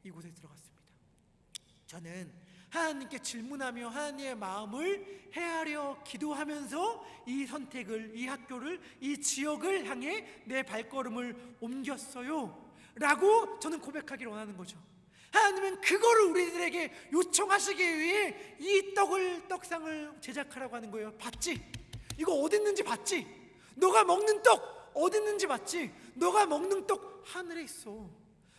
이곳에 들어갔습니다. 저는 하나님께 질문하며 하나님의 마음을 헤아려 기도하면서 이 선택을, 이 학교를, 이 지역을 향해 내 발걸음을 옮겼어요 라고 저는 고백하기를 원하는 거죠. 하나님은 그거를 우리들에게 요청하시기 위해 이 떡상을 제작하라고 하는 거예요. 봤지? 이거 어디 있는지 봤지? 너가 먹는 떡 어디 있는지 봤지? 너가 먹는 떡 하늘에 있어.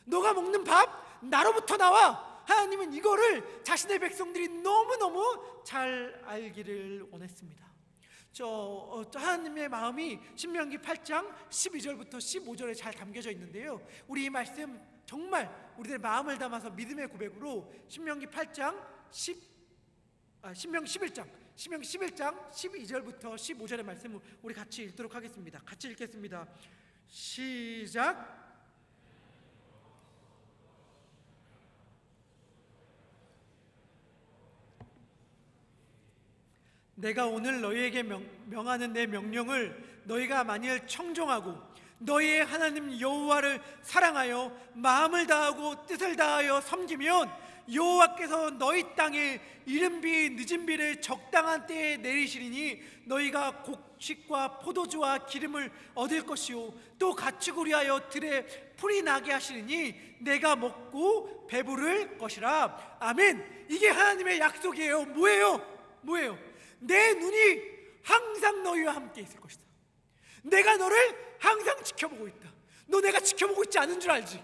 너가 먹는 밥 나로부터 나와. 하나님은 이거를 자신의 백성들이 너무너무 잘 알기를 원했습니다. 하나님의 마음이 신명기 8장 12절부터 15절에 잘 담겨져 있는데요, 우리 이 말씀 정말 우리들의 마음을 담아서 믿음의 고백으로 신명기 11장 12절부터 15절의 말씀을 우리 같이 읽도록 하겠습니다. 같이 읽겠습니다. 시작. 내가 오늘 너희에게 명하는 내 명령을 너희가 만일 청종하고 너희의 하나님 여호와를 사랑하여 마음을 다하고 뜻을 다하여 섬기면 여호와께서 너희 땅에 이른 비 늦은 비를 적당한 때에 내리시리니 너희가 곡식과 포도주와 기름을 얻을 것이요 또 가축을 위하여 들에 풀이 나게 하시리니 내가 먹고 배부를 것이라. 아멘. 이게 하나님의 약속이에요. 뭐예요? 내 눈이 항상 너희와 함께 있을 것이다. 내가 너를 항상 지켜보고 있다. 너 내가 지켜보고 있지 않은 줄 알지?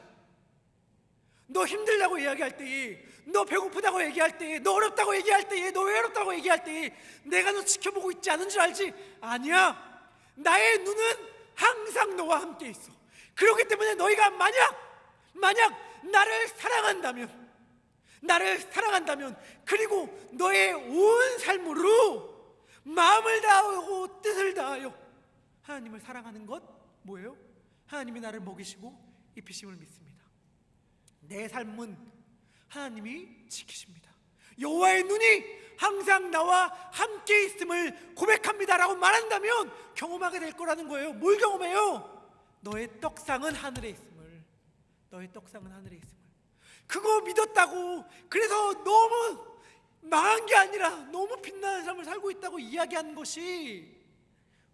너 힘들다고 이야기할 때에, 너 배고프다고 얘기할 때에, 너 어렵다고 얘기할 때에, 너 외롭다고 얘기할 때에 내가 너 지켜보고 있지 않은 줄 알지? 아니야. 나의 눈은 항상 너와 함께 있어. 그렇기 때문에 너희가 만약 나를 사랑한다면 그리고 너의 온 삶으로 마음을 다하고 뜻을 다하여 하나님을 사랑하는 것 뭐예요? 하나님이 나를 먹이시고 입히심을 믿습니다. 내 삶은 하나님이 지키십니다. 여호와의 눈이 항상 나와 함께 있음을 고백합니다라고 말한다면 경험하게 될 거라는 거예요. 뭘 경험해요? 너의 떡상은 하늘에 있음을. 너의 떡상은 하늘에 있음을. 그거 믿었다고 그래서 너무 망한 게 아니라 너무 빛나는 삶을 살고 있다고 이야기하는 것이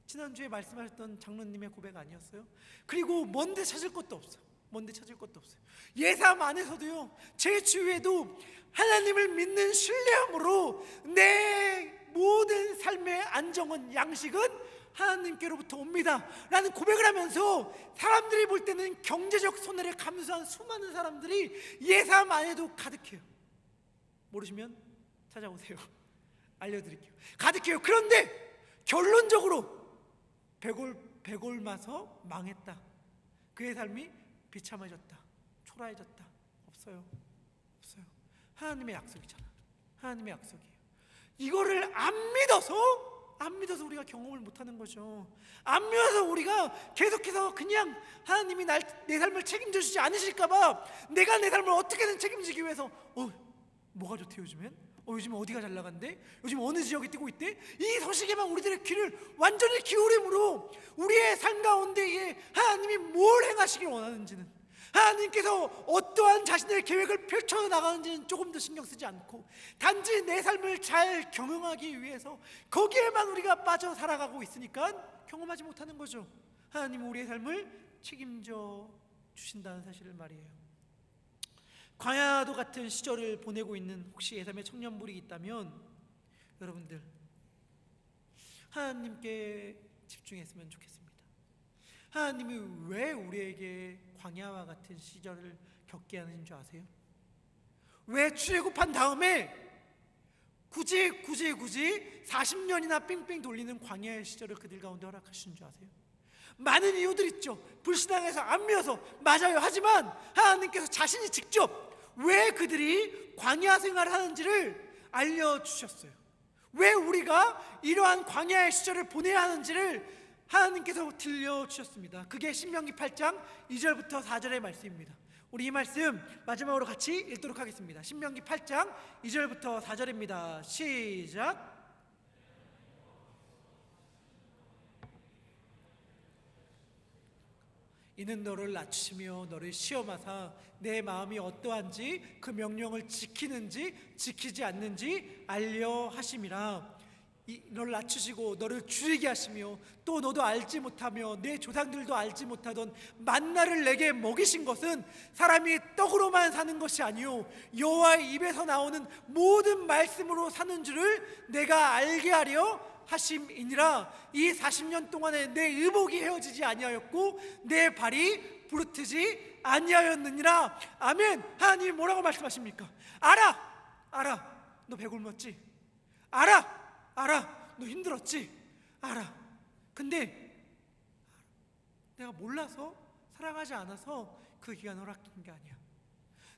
지난주에 말씀하셨던 장로님의 고백 아니었어요? 그리고 먼데 찾을 것도 없어. 먼데 찾을 것도 없어요. 예삼 안에서도요, 제 주위에도 하나님을 믿는 신뢰함으로 내 모든 삶의 안정은, 양식은 하나님께로부터 옵니다 라는 고백을 하면서 사람들이 볼 때는 경제적 손해를 감수한 수많은 사람들이 예삼 안에도 가득해요. 모르시면 찾아오세요. 알려드릴게요. 가득해요. 그런데 결론적으로 배골마서 망했다. 그의 삶이 비참해졌다. 초라해졌다. 없어요. 없어요. 하나님의 약속이잖아. 하나님의 약속이에요. 이거를 안 믿어서 우리가 경험을 못하는 거죠. 안 믿어서 우리가 계속해서 그냥 하나님이 내 삶을 책임져 주지 않으실까봐 내가 내 삶을 어떻게든 책임지기 위해서 뭐가 좋대 요즘엔? 요즘 어디가 잘 나간대? 요즘 어느 지역이 뛰고 있대? 이 소식에만 우리들의 귀를 완전히 기울임으로 우리의 삶 가운데에 하나님이 뭘 행하시길 원하는지는, 하나님께서 어떠한 자신의 계획을 펼쳐나가는지는 조금 더 신경 쓰지 않고 단지 내 삶을 잘 경영하기 위해서 거기에만 우리가 빠져 살아가고 있으니까 경험하지 못하는 거죠. 하나님은 우리의 삶을 책임져 주신다는 사실을 말이에요. 광야도 같은 시절을 보내고 있는 혹시 예삼의 청년들이 있다면 여러분들 하나님께 집중했으면 좋겠습니다. 하나님이 왜 우리에게 광야와 같은 시절을 겪게 하는 줄 아세요? 왜 출애굽한 다음에 굳이 40년이나 삥삥 돌리는 광야의 시절을 그들 가운데 허락하시는 줄 아세요? 많은 이유들 있죠. 불신앙해서 안 믿어서 맞아요. 하지만 하나님께서 자신이 직접 왜 그들이 광야 생활을 하는지를 알려주셨어요. 왜 우리가 이러한 광야의 시절을 보내야 하는지를 하나님께서 들려주셨습니다. 그게 신명기 8장 2절부터 4절의 말씀입니다. 우리 이 말씀 마지막으로 같이 읽도록 하겠습니다. 신명기 8장 2절부터 4절입니다. 시작. 이는 너를 낮추시며 너를 시험하사 내 마음이 어떠한지 그 명령을 지키는지 지키지 않는지 알려 하심이라. 너를 낮추시고 너를 줄이게 하시며 또 너도 알지 못하며 내 조상들도 알지 못하던 만나를 내게 먹이신 것은 사람이 떡으로만 사는 것이 아니요 여호와의 입에서 나오는 모든 말씀으로 사는 줄을 내가 알게 하려 하심이니라. 이 40년 동안에 내 의복이 헤어지지 아니하였고 내 발이 부르트지 아니하였느니라. 아멘. 하나님이 뭐라고 말씀하십니까? 알아 너 배굶었지? 알아 너 힘들었지? 알아. 근데 내가 몰라서 사랑하지 않아서 그 기간 허락한 게 아니야.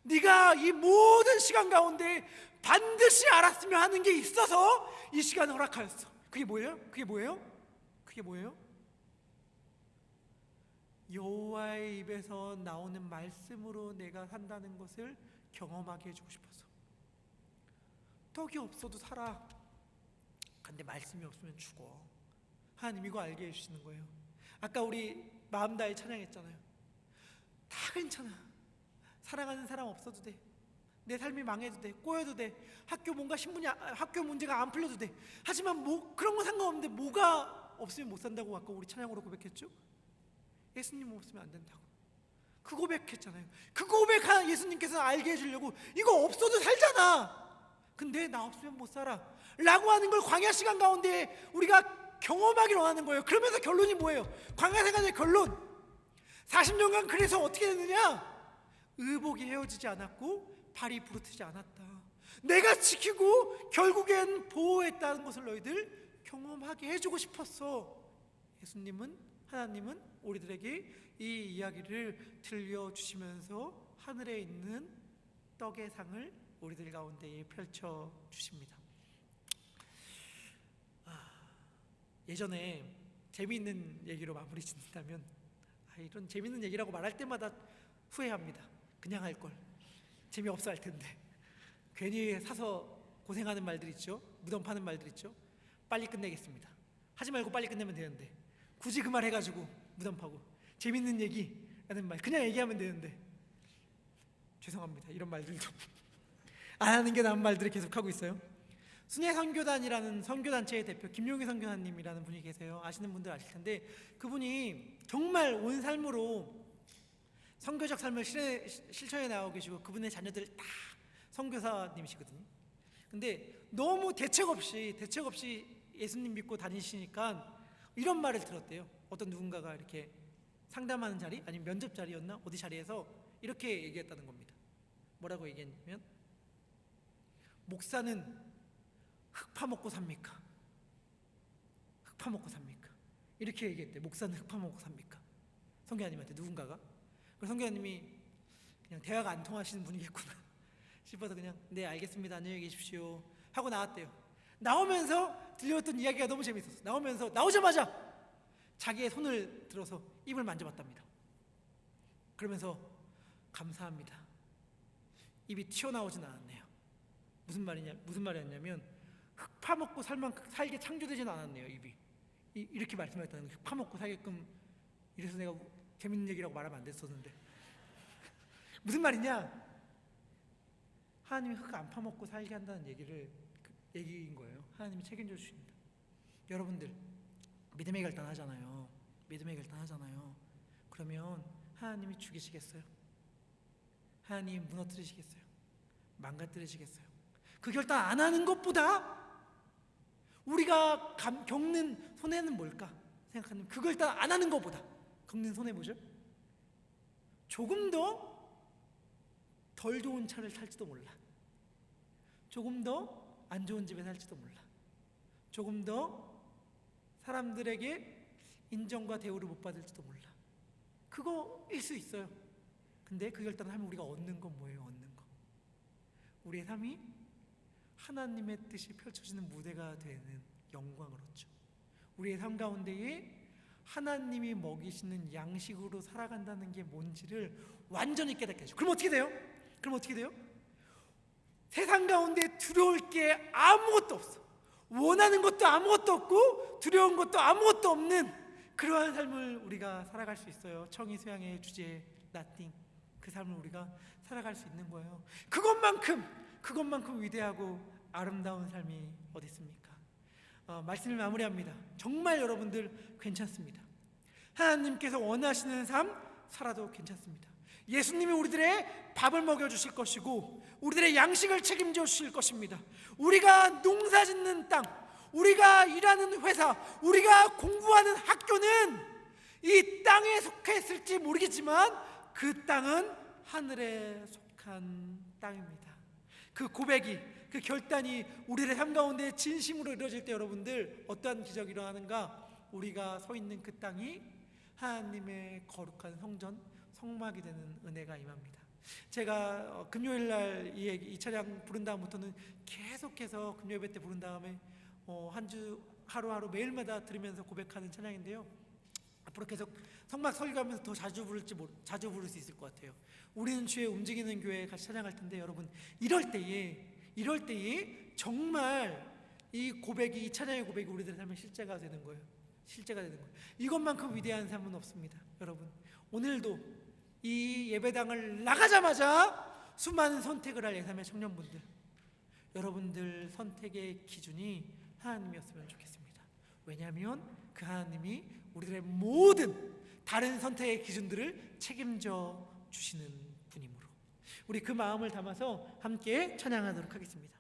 네가 이 모든 시간 가운데 반드시 알았으면 하는 게 있어서 이 시간 허락하였어. 그게 뭐예요? 여호와의 입에서 나오는 말씀으로 내가 산다는 것을 경험하게 해주고 싶어서. 떡이 없어도 살아. 근데 말씀이 없으면 죽어. 하나님 이거 알게 해주시는 거예요. 아까 우리 마음 다해 찬양했잖아요. 다 괜찮아. 사랑하는 사람 없어도 돼. 내 삶이 망해도 돼. 꼬여도 돼. 학교 문제가 안 풀려도 돼. 하지만 그런 거 상관없는데 뭐가 없으면 못 산다고 아까 우리 찬양으로 고백했죠? 예수님 없으면 안 된다고. 그 고백했잖아요. 그 고백 예수님께서 알게 해주려고 이거 없어도 살잖아. 근데 나 없으면 못 살아 라고 하는 걸 광야 시간 가운데 우리가 경험하기를 원하는 거예요. 그러면서 결론이 뭐예요? 광야 생활의 결론 40년간 그래서 어떻게 됐느냐? 의복이 헤어지지 않았고 발이 부르트지 않았다. 내가 지키고 결국엔 보호했다는 것을 너희들 경험하게 해주고 싶었어. 하나님은 우리들에게 이 이야기를 들려주시면서 하늘에 있는 떡의 상을 우리들 가운데에 펼쳐주십니다. 예전에 재미있는 얘기로 마무리 짓는다면 이런 재미있는 얘기라고 말할 때마다 후회합니다. 그냥 할 걸. 재미없어 할 텐데 괜히 사서 고생하는 말들 있죠. 무덤 파는 말들 있죠. 빨리 끝내겠습니다. 하지 말고 빨리 끝내면 되는데 굳이 그 말 해가지고 무덤 파고 재밌는 얘기라는 말 그냥 얘기하면 되는데 죄송합니다. 이런 말들도 안 하는 게 나은 말들을 계속하고 있어요. 순회 선교단이라는 선교단체의 대표 김용희 선교사님이라는 분이 계세요. 아시는 분들 아실 텐데 그분이 정말 온 삶으로 선교적 삶을 실천해 나가고 계시고 그분의 자녀들 다 선교사님이시거든요. 근데 너무 대책 없이 예수님 믿고 다니시니까 이런 말을 들었대요. 어떤 누군가가 이렇게 상담하는 자리 아니면 면접 자리였나 어디 자리에서 이렇게 얘기했다는 겁니다. 뭐라고 얘기했냐면 목사는 흙 파먹고 삽니까? 흙 파먹고 삽니까? 이렇게 얘기했대. 목사는 흙 파먹고 삽니까? 선교사님한테 누군가가. 그래서 선교사님이 그냥 대화가 안 통하시는 분이겠구나 싶어서 그냥 네 알겠습니다 안녕히 계십시오 하고 나왔대요. 나오면서 들려왔던 이야기가 너무 재밌었어. 나오자마자 자기의 손을 들어서 입을 만져봤답니다. 그러면서 감사합니다. 입이 튀어나오진 않았네요. 무슨 말이었냐면 흙 파먹고 살게 창조되진 않았네요. 입이 이렇게 말씀하셨다는 거예요. 흙 파먹고 살게끔. 이래서 내가 재밌는 얘기라고 말하면 안 됐었는데 무슨 말이냐? 하나님이 흙 안 파먹고 살게 한다는 얘기인 거예요. 하나님이 책임져 주십니다. 여러분들 믿음의 결단하잖아요. 그러면 하나님이 죽이시겠어요? 하나님이 무너뜨리시겠어요? 망가뜨리시겠어요? 그 결단 안 하는 것보다 우리가 겪는 손해는 뭘까 생각하는 그 결단 안 하는 것보다 겪는 손해 뭐죠? 조금 더 덜 좋은 차를 탈지도 몰라. 조금 더 안 좋은 집에 살지도 몰라. 조금 더 사람들에게 인정과 대우를 못 받을지도 몰라. 그거일 수 있어요. 근데 그 결단을 하면 우리가 얻는 건 뭐예요? 얻는 거. 우리의 삶이 하나님의 뜻이 펼쳐지는 무대가 되는 영광을 얻죠. 우리의 삶 가운데에 하나님이 먹이시는 양식으로 살아간다는 게 뭔지를 완전히 깨닫게 하죠. 그럼 어떻게 돼요? 세상 가운데 두려울 게 아무것도 없어. 원하는 것도 아무것도 없고 두려운 것도 아무것도 없는 그러한 삶을 우리가 살아갈 수 있어요. 청이 수양의 주제 nothing. 그 삶을 우리가 살아갈 수 있는 거예요. 그것만큼 위대하고 아름다운 삶이 어디 있습니까? 말씀을 마무리합니다. 정말 여러분들 괜찮습니다. 하나님께서 원하시는 삶 살아도 괜찮습니다. 예수님이 우리들의 밥을 먹여주실 것이고 우리들의 양식을 책임져 주실 것입니다. 우리가 농사짓는 땅, 우리가 일하는 회사, 우리가 공부하는 학교는 이 땅에 속했을지 모르겠지만 그 땅은 하늘에 속한 땅입니다. 그 고백이, 그 결단이 우리의 삶 가운데 진심으로 이루어질 때 여러분들 어떠한 기적이 일어나는가? 우리가 서 있는 그 땅이 하나님의 거룩한 성전, 성막이 되는 은혜가 임합니다. 제가 금요일날 이 찬양 부른 다음부터는 계속해서 금요예배 때 부른 다음에 한 주 하루하루 매일마다 들으면서 고백하는 찬양인데요. 앞으로 계속 성막 설교하면서 더 자주 부를 수 있을 것 같아요. 우리는 주의 움직이는 교회 같이 찬양할 텐데 여러분 이럴 때에 정말 이 찬양의 고백이 우리들의 삶의 실제가 되는 거예요. 이것만큼 위대한 삶은 없습니다. 여러분 오늘도 이 예배당을 나가자마자 수많은 선택을 할 예삼의 청년분들, 여러분들 선택의 기준이 하나님이었으면 좋겠습니다. 왜냐하면 그 하나님이 우리들의 모든 다른 선택의 기준들을 책임져 주시는 분이므로 우리 그 마음을 담아서 함께 찬양하도록 하겠습니다.